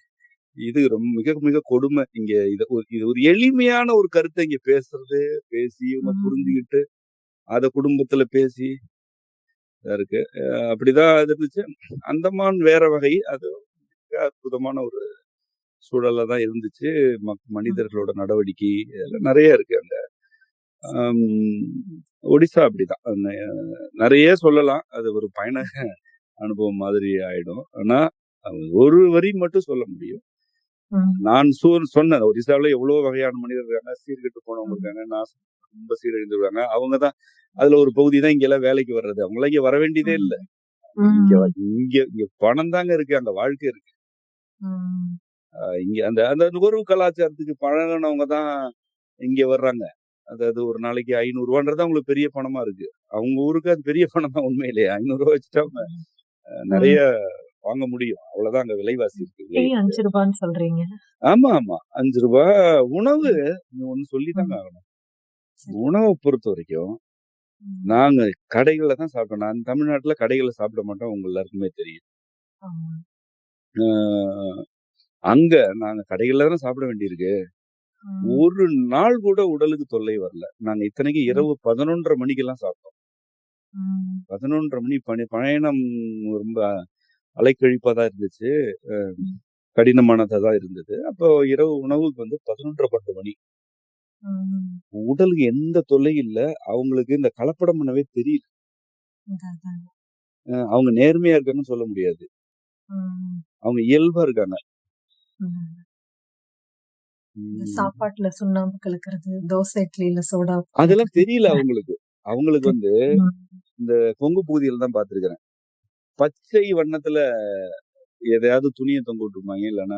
இது மிக மிக கொடுமை. இங்க இது ஒரு எளிமையான ஒரு கருத்த இங்க பேசி இவங்க ம். புரிஞ்சுகிட்டு, அத குடும்பத்துல பேசி இருக்கு. அப்படிதான் அது இருந்துச்சு. அந்தமான் வேற வகை. அது மிக அற்புதமான ஒரு சூழல்ல தான் இருந்துச்சு. ம். மனிதர்களோட நடவடிக்கை இதெல்லாம் நெறைய இருக்கு அங்க. அம் ஒடிசா அப்படிதான். நெறைய சொல்லலாம். அது ஒரு பயண அனுபவம் மாதிரி ஆயிடும். ஆனா, ஒரு வரி மட்டும் சொல்ல முடியும். ம். நான் சொன்னேன். ஒரிசாவுல எவ்வளோ வகையான மனிதர் இருக்காங்க. சீர்கெட்டு போனவங்க ம். இருக்காங்க. ரொம்ப சீரழிந்தவங்க. அவங்க தான் அதுல ஒரு பகுதி தான் இங்கெல்லாம் வேலைக்கு வர்றது. அவங்கலாம் இங்க வர வேண்டியதே இல்ல. ம். இங்க ம். இங்க இங்க பணம் தாங்க இருக்கு. அங்க வாழ்க்கை இருக்கு. ம். இங்க அந்த அந்த நுகர்வு கலாச்சாரத்துக்கு பழகுனவங்க தான் இங்க வர்றாங்க. அதாவது ஒரு நாளைக்கு ரூ. 500 அவங்களுக்கு பெரிய பணமா இருக்கு. அவங்க ஊருக்கு அது பெரிய பணம் தான் உண்மையிலேயே. ரூ. 500 வச்சுட்டா அவங்க நெறைய ம். வாங்க முடியும். அவ்வளவுதான் அங்க விலைவாசி இருக்கு. டீ ரூ. 5ன்னு சொல்றீங்க. ஆமா, ஆமா. ரூ. 5 உணவு ம். ஒண்ணு சொல்லி தாங்க ம். ஆகணும். சரி. உணவ பொறுத்தவரைக்கும், ம். நாங்க கடைகள்ல தான் சாப்பிட்டோம். நான் தமிழ்நாட்டுல கடைகள்ல சாப்பிட மாட்டோம். உங்க எல்லாருக்குமே தெரியும். ஆமா. அ அங்க நாங்க கடைகள்ல தானே சாப்பிட வேண்டியிருக்கு. ம். ஒரு நாள் கூட உடலுக்கு தொல்லை வரல. நாங்க இத்தனைக்கும் ம். இரவு 11:30 மணிக்கெல்லாம் சாப்பிட்டோம். ம். 11:30 மணி பயணம் ரொம்ப அலைக்கழிப்பா தான் இருந்துச்சு. ம். கடினமானதா தான் இருந்தது. அப்போ இரவு உணவுக்கு வந்து 11:30, 12 மணி. ம். உடலுக்கு எந்த தொல்லையும் இல்ல. அவங்களுக்கு இந்த கலப்படம் பண்ணவே தெரியல. அதான். அவங்க நேர்மையா இருக்காங்கன்னு சொல்ல முடியாது. ம். அவங்க இயல்பா இருக்காங்க. ம். இந்த ம். சாப்பாட்டுல சுண்ணாம்பு கலக்கிறது, தோசை இட்லில சோடா உப்பு அதெல்லாம் கலக்கிறது. தெரியல அவங்களுக்கு. அவங்களுக்கு வந்து ம். இந்த கொங்கு பகுதியில தான் பார்த்துருக்கிறேன். பச்சை வண்ணத்துல எதையாவது துணிய தொங்க விட்டுருப்பாங்க. இல்லன்னா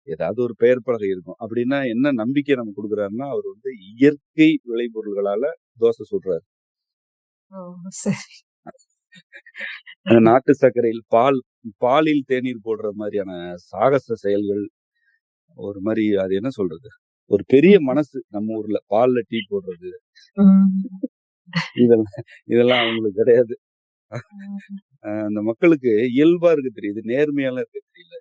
ஏதாவது ஒரு பெயர் பலகை இருக்கும். அப்படின்னா என்ன நம்பிக்கை நம்ம குடுக்குறாருன்னா, அவர் வந்து இயற்கை விளைபொருள்களால தோசை சுடுறாரு. ஓ! சரி. நாட்டு சர்க்கரையில் பாலில் தேநீர் போடுற மாரியான சாகச செயல்கள், ஒரு மாரி அது என்ன சொல்றது? ஒரு பெரிய ம். மனசு நம்ம ஊர்ல. பால்ல டீ போடுறது. ம். இதெல்லாம் இதெல்லாம் அவங்களுக்கு கிடையாது. அந்த மக்களுக்கு இயல்பா இருக்கு தெரியுது. நேர்மையாலாம் இருக்க தெரியல.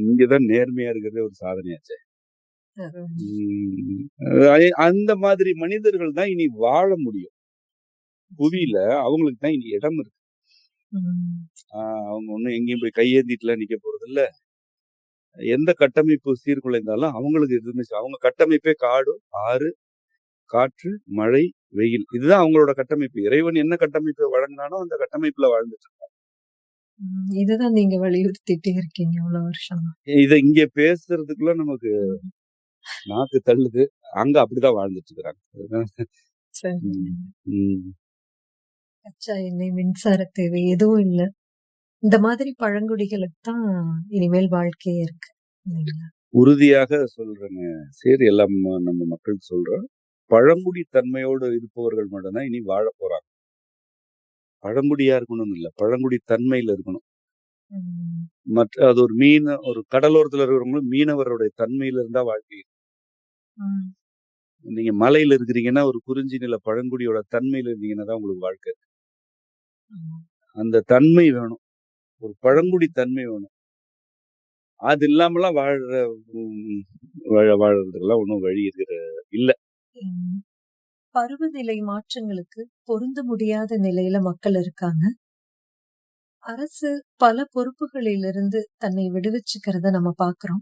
இங்கதான் நேர்மையா இருக்கிறதே ஒரு சாதனையாச்சே. அந்த மாதிரி மனிதர்கள் தான் இனி வாழ முடியும். புவியில அவங்களுக்கு தான் இனி இடம் இருக்கு. அவங்க ஒண்ணும் எங்கேயும் போய் கையேந்திட்டுலாம் நிக்க போறது இல்ல. எந்த கட்டமைப்பு சீர்குலைந்தாலும் அவங்களுக்கு இருந்துச்சு. அவங்க கட்டமைப்பே காடு, ஆறு, காற்று, மழை, வெயில். இதுதான் அவங்களோட கட்டமைப்பு. இறைவன் என்ன கட்டமைப்பை வழங்கினானோ அந்த கட்டமைப்புல வாழ்ந்துட்டு இருக்காங்க. இதுதான் நீங்க வலியுறுத்திட்டே இருக்கீங்க இவ்வளவு வருஷமா. இத இங்க பேசுறதுக்குள்ள நமக்கு நாக்கு தள்ளுது. அங்க அப்படிதான் வாழ்ந்துட்டு இருக்கிறாங்க. கச்சா எண்ணெய், மின்சார தேவை எதுவும் இல்ல. இந்த மாதிரி பழங்குடிகளுக்கு தான் இனிமேல் வாழ்க்கையே இருக்கு. உறுதியாக சொல்றேங்க. சரி, எல்லாம் நம்ம மக்கள் சொல்றோம். பழங்குடி தன்மையோடு இருப்பவர்கள் மட்டும்தான் இனி வாழ போறாங்க. பழங்குடியா இருக்கணும்னு இல்ல, பழங்குடி தன்மையில இருக்கணும். அது ஒரு கடலோரத்துல இருக்கிறவங்களும் மீனவருடைய தன்மையில இருந்தா வாழ்க்கை. நீங்க மலையில இருக்கிறீங்கன்னா ஒரு குறிஞ்சி நில பழங்குடியோட தன்மையில இருந்தீங்கன்னா தான் உங்களுக்கு வாழ்க்கை. அந்த தன்மை வேணும். ஒரு பழங்குடி தன்மை வேணும். அது இல்லாமலாம் வாழறதுக்கெல்லாம் ஒன்றும் வழி இல்ல. பருவநிலை மாற்றங்களுக்கு பொருந்த முடியாத நிலையில மக்கள் இருக்காங்க. அரசு பல பொறுப்புகளிலிருந்து தன்னை விடுவிச்சுக்கிறத நம்ம பாக்குறோம்.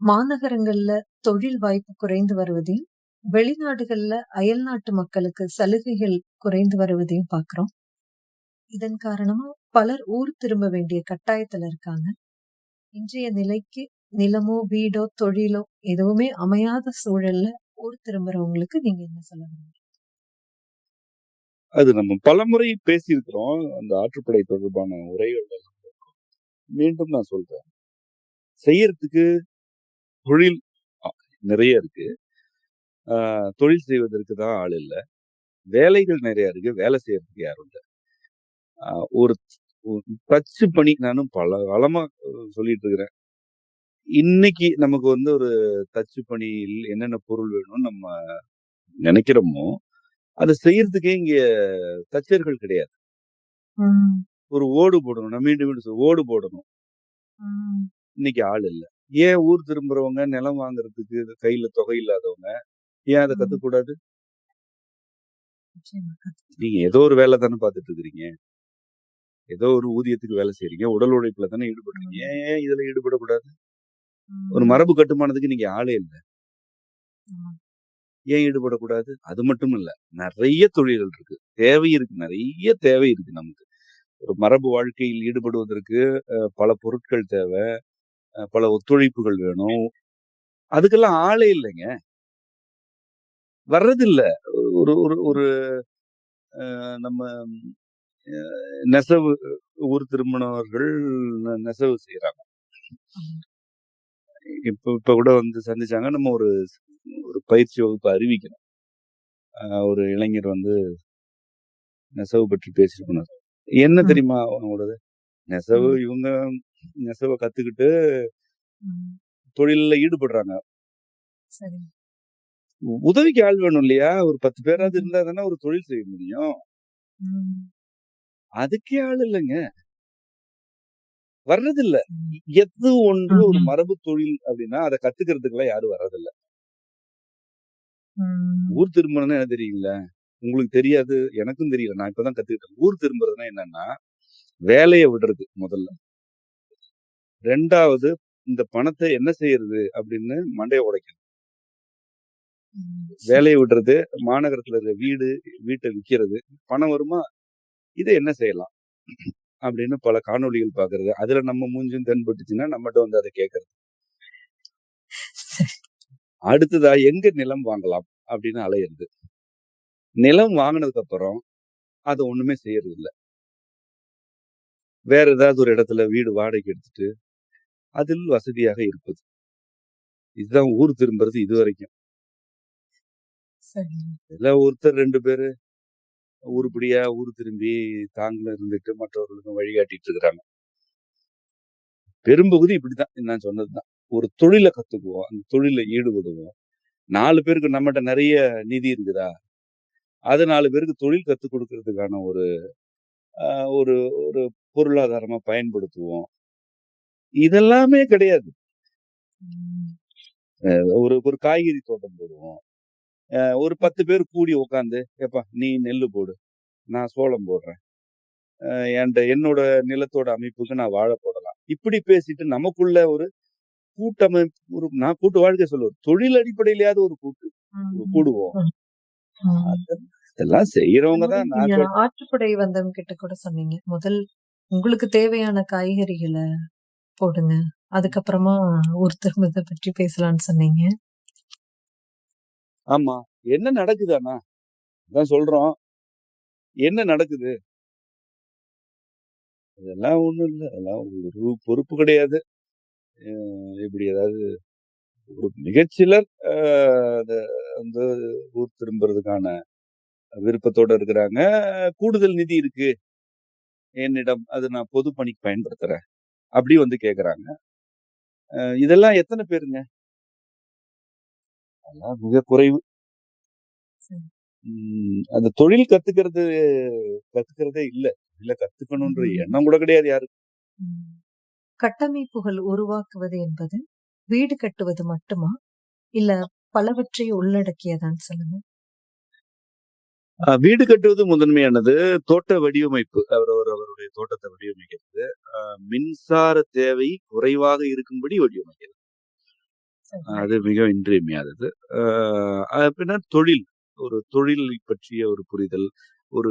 மாநகரங்கள்ல தொழில் வாய்ப்பு குறைந்து வருவதையும், வெளிநாடுகள்ல அயல்நாட்டு மக்களுக்கு சலுகைகள் குறைந்து வருவதையும் பாக்குறோம். இதன் காரணமா பலர் ஊர் திரும்ப வேண்டிய கட்டாயத்துல இருக்காங்க. இன்றைய நிலைக்கு நிலமோ, வீடோ, தொழிலோ எதுவுமே அமையாத சூழல்ல ஊர் திரும்புறவங்களுக்கு நீங்க என்ன சொல்ல முடியும்? அது நம்ம பலமுறை பேசியிருக்கிறோம். அந்த ஆற்றுப்படை தொடர்பான உரைகள் மீண்டும் நான் சொல்றேன். செய்யறதுக்கு தொழில் நிறைய இருக்கு. தொழில் செய்வதற்கு தான் ஆள் இல்ல. வேலைகள் நிறைய இருக்கு. வேலை செய்யறதுக்கு யாரும் இல்ல. ஒரு தச்சு பணி நானும் பல காலமா சொல்லிட்டு இருக்கிறேன். இன்னைக்கு நமக்கு ஒரு தச்சு பணியில் என்னென்ன பொருள் வேணும்னு நம்ம நினைக்கிறோமோ அதை செய்யறதுக்கே இங்க தச்சர்கள் கிடையாது. ஒரு ஓடு போடணும், நான் மீண்டும் மீண்டும் ஓடு போடணும், இன்னைக்கு ஆள் இல்ல. ஏன் ஊர் திரும்புறவங்க நிலம் வாங்குறதுக்கு கையில தொகை இல்லாதவங்க ஏன் அதை கத்துக்கூடாது? நீங்க ஏதோ ஒரு வேலை தானே பார்த்துட்டு இருக்கிறீங்க, ஏதோ ஒரு ஊதியத்துக்கு வேலை செய்யறீங்க, உடல் உழைப்புல தானே ஈடுபடுறீங்க. ஏன் இதுல ஈடுபடக்கூடாது? ஒரு மரபு கட்டுமானத்துக்கு நீங்க ஆளே இல்லை, ஏன் ஈடுபடக்கூடாது? அது மட்டும் இல்ல, நிறைய தொழில்கள் இருக்கு, தேவை இருக்கு, நிறைய தேவை இருக்கு. நமக்கு ஒரு மரபு வாழ்க்கையில் ஈடுபடுவதற்கு பல பொருட்கள் தேவை, பல ஒத்துழைப்புகள் வேணும். அதுக்கெல்லாம் ஆளே இல்லைங்க, வர்றதில்ல. ஒரு ஒரு ஒரு நம்ம நெசவு ஊர் திருமணவர்கள் நெசவு செய்யறாங்க. இப்ப கூட சந்திச்சாங்க. நம்ம ஒரு பயிற்சி வகுப்பு அறிவிக்கணும். ஒரு இளைஞர் நெசவு பற்றி பேசிட்டு போனார். என்ன தெரியுமா அவங்களோட நெசவு? இவங்க நெசவை கத்துக்கிட்டு தொழில ஈடுபடுறாங்க. உதவிக்கு ஆள் வேணும் இல்லையா? ஒரு 10 பேராவது இருந்தா தானே ஒரு தொழில் செய்ய முடியும். அதுக்கே ஆள் இல்லைங்க, வர்றதில்ல. எது ஒன்று ஒரு மரபு தொழில் அப்படின்னா அதை கத்துக்கிறதுக்கு எல்லாம் யாரும் வர்றதில்ல. ஊர் திரும்புறதுன்னா என்ன தெரியுங்களா? உங்களுக்கு தெரியாது, எனக்கும் தெரியல, நான் இப்பதான் கத்துக்கிட்டேன். ஊர் திரும்புறதுன்னா என்னன்னா, வேலையை விடுறது முதல்ல. 2வது இந்த பணத்தை என்ன செய்யறது அப்படின்னு மண்டையை உடைக்கணும். வேலையை விடுறது, மாநகரத்துல இருக்க வீட்டை விற்கிறது, பணம் வருமா, இதை என்ன செய்யலாம் அப்படின்னு பல காணொலிகள் பாக்குறது. அதுல நம்ம மூஞ்சும் தென்பட்டுச்சுன்னா நம்மகிட்ட அதை கேட்கறது. அடுத்ததா எங்க நிலம் வாங்கலாம் அப்படின்னு அலையிறது. நிலம் வாங்கினதுக்கு அப்புறம் அதை ஒண்ணுமே செய்யறது இல்லை. வேற ஏதாவது ஒரு இடத்துல வீடு வாடகைக்கு எடுத்துட்டு அதில் வசதியாக இருப்பது. இதுதான் ஊர் திரும்புறது இது வரைக்கும். எல்லாம் ஒருத்தர் 2 பேரு உருப்படியா ஊர் திரும்பி தாங்களும் இருந்துட்டு மற்றவர்களுக்கும் வழிகாட்டிட்டு இருக்கிறாங்க. பெரும்பகுதி இப்படிதான். நான் சொன்னதுதான். ஒரு தொழிலை கத்துக்குவோம், அந்த தொழில ஈடுபடுவோம். 4 பேருக்கு நம்மகிட்ட நிறைய நிதி இருக்குதா, அது 4 பேருக்கு தொழில் கத்துக் குடுக்கறதுக்கான ஒரு ஒரு ஒரு பொருளாதாரமா பயன்படுத்துவோம். இதெல்லாமே கிடையாது. ம். ஒரு ஒரு காய்கறி தோட்டம் போடுவோம். ஒரு 10 பேர் கூடி உட்கார்ந்து, "ஏப்பா நீ நெல்லு போடு, நான் சோளம் போடுறேன். என்னோட நிலத்தோட அமைப்புக்கு நான் வாழை போடலாம்." இப்படி பேசிட்டு நமக்குள்ள ஒரு நான் கூட்டு வாழ்க்கை சொல்லுவேன். தொழில் அடிப்படையிலயாவது ஒரு ம். கூடுவோம். ம். ம். இதெல்லாம் இந்த செய்யறவங்க முறை தான் நீங்க நான் சொல்றேன். ஆற்றுப்படை வந்தவங்க கிட்ட கூட சொன்னீங்க. முதல் உங்களுக்கு தேவையான காய்கறிகள போடுங்க. அதுக்கப்புறமா ஊர் திரும்புறத பற்றி பேசலான்னு சொன்னீங்க. ஆமா. என்ன நடக்குது ஆனா? அதான் சொல்றோம். என்ன நடக்குது? அதெல்லாம் ஒண்ணும் இல்ல. அதெல்லாம் ஒரு பொறுப்பு கிடையாது. இப்படி ஏதாவது ஒரு மிகச்சிலர் அத வந்து ஊர் திரும்புறதுக்கான விருப்பத்தோட இருக்கிறாங்க. கூடுதல் நிதி இருக்கு என்னிடம். அது நான் பொது பணிக்கு பயன்படுத்துறேன். அப்படி வந்து கேட்கறாங்க. இதெல்லாம் எத்தன பேருங்க? அதெல்லாம் மிக குறைவு. சரி. அந்த தொழில் கத்துக்கிறதே இல்ல. இல்ல கத்துக்கணுன்ற ம். எண்ணம் கூட கிடையாது யாருக்கும். ம். கட்டமைப்புகள் உருவாக்குவது என்பது வீடு கட்டுவது மட்டுமா? இல்ல பலவற்றையும் உள்ளடக்கியதான்னு சொல்லுங்க. வீடு கட்டுவது முதன்மையானது. தோட்ட வடிவமைப்பு. அவருடைய தோட்டத்த வடிவமைக்கிறது. மின்சார தேவை குறைவாக இருக்கும்படி வடிவமைக்கிறது. சரி. அது மிக இன்றியமையாதது. பின்ன தொழில். ஒரு தொழிலை பற்றிய ஒரு புரிதல். ஒரு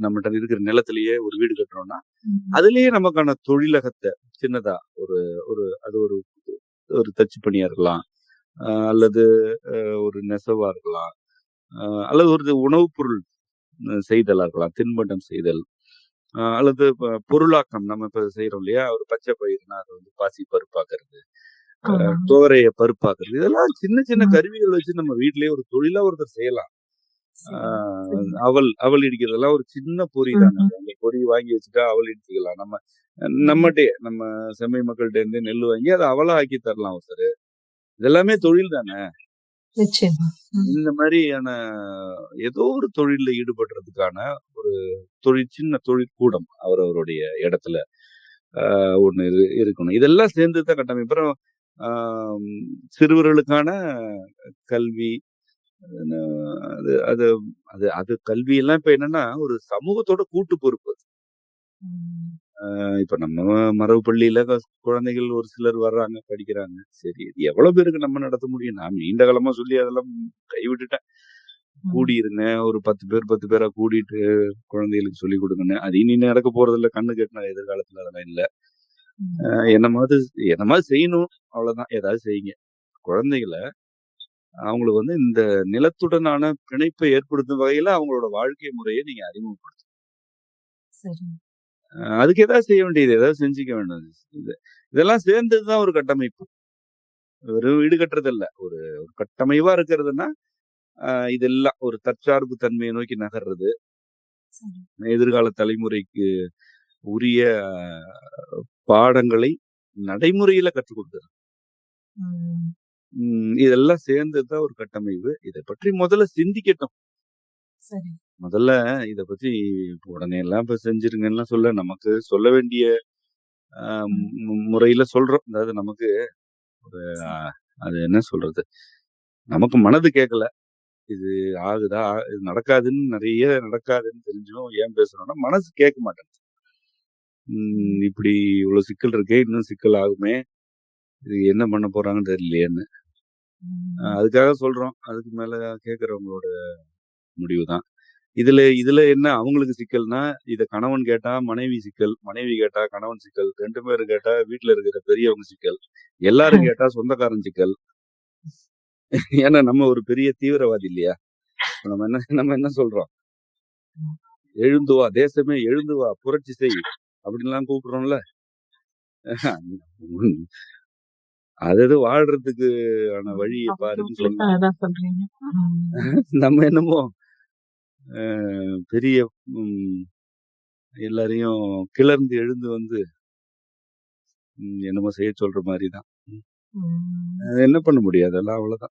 நம்மட்ட இருக்கிற நிலத்திலேயே ஒரு வீடு கட்டுறோம்னா, ம். அதிலேயே நமக்கான தொழிலகத்த சின்னதா ஒரு ஒரு அது ஒரு ஒரு தச்சு பணியா இருக்கலாம். அல்லது ஒரு நெசவா இருக்கலாம். அல்லது ஒரு உணவுப் பொருள் செய்தலா இருக்கலாம். தின்பண்டம் செய்தல். அல்லது பொருளாக்கம் நம்ம இப்ப செய்றோம் இல்லையா? ஒரு பச்சை பயிர்னா அத வந்து பாசி பருப்பாக்குறது. ஆமா. துவரைய பருப்பாக்குறது. இதெல்லாம் சின்ன சின்ன ம். கருவிகள் வச்சு நம்ம வீட்டிலேயே ஒரு தொழிலா ஒருத்தர் செய்யலாம். ஆ சரி, சரி. அவல் இடிக்கிறதெல்லாம் ஒரு சின்ன பொறி தானே. ம். அந்த பொறி வாங்கி வச்சுட்டா அவல் இடிச்சுக்கலாம். ம். நம்மட்டயே நம்ம செம்மை மக்கள்ட்ட இருந்து நெல் வாங்கி அத அவலா ஆக்கி தரலாம் ஒருத்தரு. இதெல்லாமே சரி. தொழில் தானே. நிச்சயமா. ம். இந்த மாரியான ஏதோ ஒரு தொழில்ல ஈடுபடுறதுக்கான ஒரு சின்ன தொழிற்கூடம் அவரவருடைய இடத்துல ஒண்ணு இருக்கணும். இதெல்லாம் சேர்ந்து தான் கட்டமைப்பு. அப்புறம் ஆம், சிறுவர்களுக்கான கல்வி. அ அது அது அது அது கல்வியெல்லாம் இப்ப என்னன்னா, ஒரு சமூகத்தோட கூட்டு பொறுப்பு. ம். இப்ப நம்ம மரபு பள்ளியில குழந்தைகள் ஒரு சிலர் வர்றாங்க, படிக்கிறாங்க. சரி, இது எவ்வளவு பேருக்கு நம்ம நடத்த முடியும்? நான் நீண்ட காலமா சொல்லி அதெல்லாம் கைவிட்டுட்டேன். ம். கூடிருங்க. ஒரு 10 பேர் 10 பேரா கூடிட்டு குழந்தைகளுக்கு சொல்லிக் குடுங்கன்னு. அது இனி நடக்க போறதில்ல. கண்ணுக்கு எட்டுன எதிர்காலத்துல அதெல்லாம் இல்ல. அ ம். என்னமாவது என்னமாவது செய்யணும். அவ்வளவுதான். ஏதாவது செய்யுங்க. குழந்தைகள அவங்களுக்கு வந்து இந்த நிலத்துடனான பிணைப்பை ஏற்படுத்தும் வகையில அவங்களோட வாழ்க்கை முறைய நீங்க அறிமுகப்படுத்தணும். சரி. அதுக்கு ஏதாவது செய்ய வேண்டியது, ஏதாவது செஞ்சுக்க வேண்டியது. இதெல்லாம் சேர்ந்தது தான் ஒரு கட்டமைப்பு. வெறும் வீடு கட்டுறது இல்ல. ஒரு ஒரு கட்டமைப்பா இருக்கிறதுன்னா, இதெல்லாம் ஒரு தற்சார்பு தன்மையை நோக்கி நகர்றது. சரி. எதிர்கால தலைமுறைக்கு உரிய பாடங்களை நடைமுறையில கற்றுக் கொடுக்கிறது. ம். இதெல்லாம் சேர்ந்தது தான் ஒரு கட்டமைப்பு. இத பற்றி முதல்ல சிந்திக்கட்டும். சரி. முதல்ல இத பத்தி உடனே எல்லாம் இப்ப செஞ்சிருங்கன்னுலாம் நமக்கு சொல்ல வேண்டிய அ ம். முறையில சொல்றோம். அதாவது நமக்கு அ சரி. அது என்ன சொல்றது? நமக்கு மனது கேட்கல. இது ஆகுதா? இது நடக்காதுன்னு நெறைய நடக்காதுன்னு தெரிஞ்சும் ஏன் பேசுறோம்னா, மனசு கேட்க மாட்டேங்குது. ம். இப்படி இவ்ளோ சிக்கல் இருக்கே! இன்னும் சிக்கல் ஆகுமே! இது என்ன பண்ண போறாங்கன்னு தெரியலையேன்னு. ம். அதுக்காக சொல்றோம். அதுக்கு மேல கேட்கிறவங்களோட முடிவு தான். இதுல இதுல என்ன அவங்களுக்கு சிக்கல்னா, இத கணவன் கேட்டா மனைவி சிக்கல். மனைவி கேட்டா கணவன் சிக்கல். 2 பேரும் கேட்டா வீட்ல இருக்கிற பெரியவங்க சிக்கல். எல்லாரும் கேட்டா சொந்தக்காரன் சிக்கல். ஏன்னா நம்ம ஒரு பெரிய தீவிரவாதி இல்லையா? இப்ப நம்ம என்ன சொல்றோம்? "எழுந்து வா! தேசமே எழுந்து வா! புரட்சி செய்!" அப்படின்லாம் கூப்பிடுறோம்ல. அது வாழ்றதுக்கு ஆன ம். வழிய பாருன்னு அவங்களுக்கும் சொல்லலாம். அதான் சொல்றீங்க. ம். நம்ம என்னமோ அ பெரிய ம் எல்லாரையும் கிளர்ந்து எழுந்து வந்து என்னமோ செய்ய சொல்ற மாரி தான். ம். என்ன பண்ண முடியும்? அதெல்லாம் அவ்வளோதான்.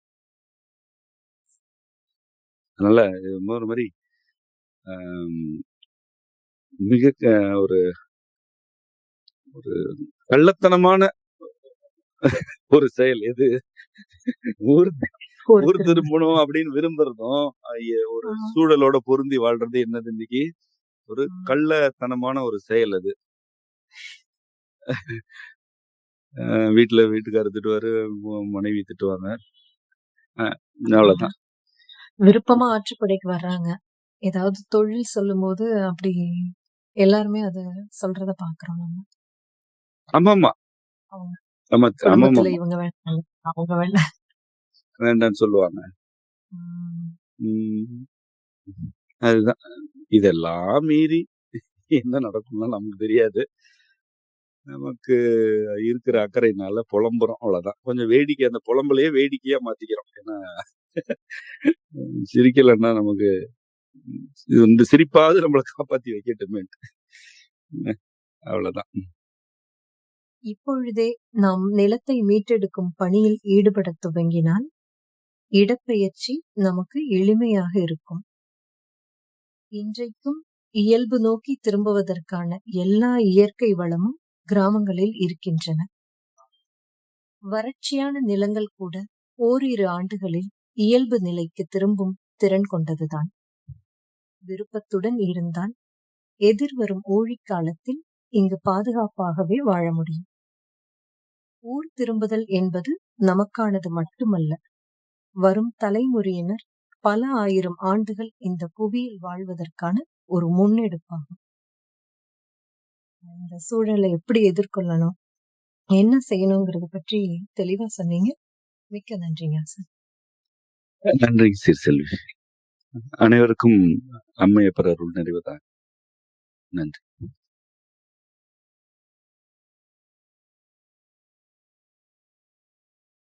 அதனால ஒரு மாதிரி மிக ஒரு ஒரு கள்ளத்தனமான ஒரு செயல் எது, ஊர் ஊர் திரும்பணும் அப்படின்னு விரும்புறதும் ஒரு சூழலோட பொருந்தி வாழ்றது என்னது இன்னைக்கு ஒரு கள்ளத்தனமான ஒரு செயல் அது. வீட்டுல வீட்டுக்காரர் திட்டுவாரு, மனைவி திட்டுவாங்க, அவ்வளவுதான். விருப்பமா ஆற்றுப்படைக்கு வர்றாங்க. ஏதாவது தொழில் சொல்லும் போது அப்படி எல்லாருமே அத சொல்றத பாக்குறோம் நம்ம. ஆமாமா ஆமா குடும்பத்துல இவங்க வேண்டாம், அவங்க வேண்டாம் வேண்டாம்னு சொல்லுவாங்க. அதுதான். இதெல்லாம் மீறி என்ன நடக்கும்னா நமக்கு தெரியாது. நமக்கு இருக்கிற அக்கறையினால புலம்புறோம், அவ்வளவுதான். கொஞ்சம் வேடிக்கை, அந்த புலம்பலையே வேடிக்கையா மாத்திக்கிறோம். ஏன்னா சிரிக்கலைன்னா நமக்கு இந்த சிரிப்பாவது நம்மளை காப்பாத்தி வைக்கட்டுமே, அவ்வளவுதான். இப்பொழுதே நாம் நிலத்தை மீட்டெடுக்கும் பணியில் ஈடுபட துவங்கினால் இடப்பெயர்ச்சி நமக்கு எளிமையாக இருக்கும். இன்றைக்கும் இயல்பு நோக்கி திரும்புவதற்கான எல்லா இயற்கை வளமும் கிராமங்களில் இருக்கின்றன. வறட்சியான நிலங்கள் கூட ஓரிரு ஆண்டுகளில் இயல்பு நிலைக்கு திரும்பும் திறன் கொண்டதுதான். விருப்பத்துடன் இருந்தால் எதிர்வரும் ஊழிக்காலத்தில் இங்கு பாதுகாப்பாகவே வாழ முடியும். ஊர் திரும்புதல் என்பது நமக்கானது மட்டுமல்ல, வரும் தலைமுறையினர் பல ஆயிரம் ஆண்டுகள் இந்த புவியில் வாழ்வதற்கான ஒரு முன்னெடுப்பாகும். இந்த சூழலை எப்படி எதிர்கொள்ளணும், என்ன செய்யணுங்கிறத பற்றி தெளிவா சொன்னீங்க. மிக்க நன்றிங்க சார். நன்றி சீர்செல்வி. அனைவருக்கும் அம்மையப்பர் அருள் நிறைவதாக. நன்றி.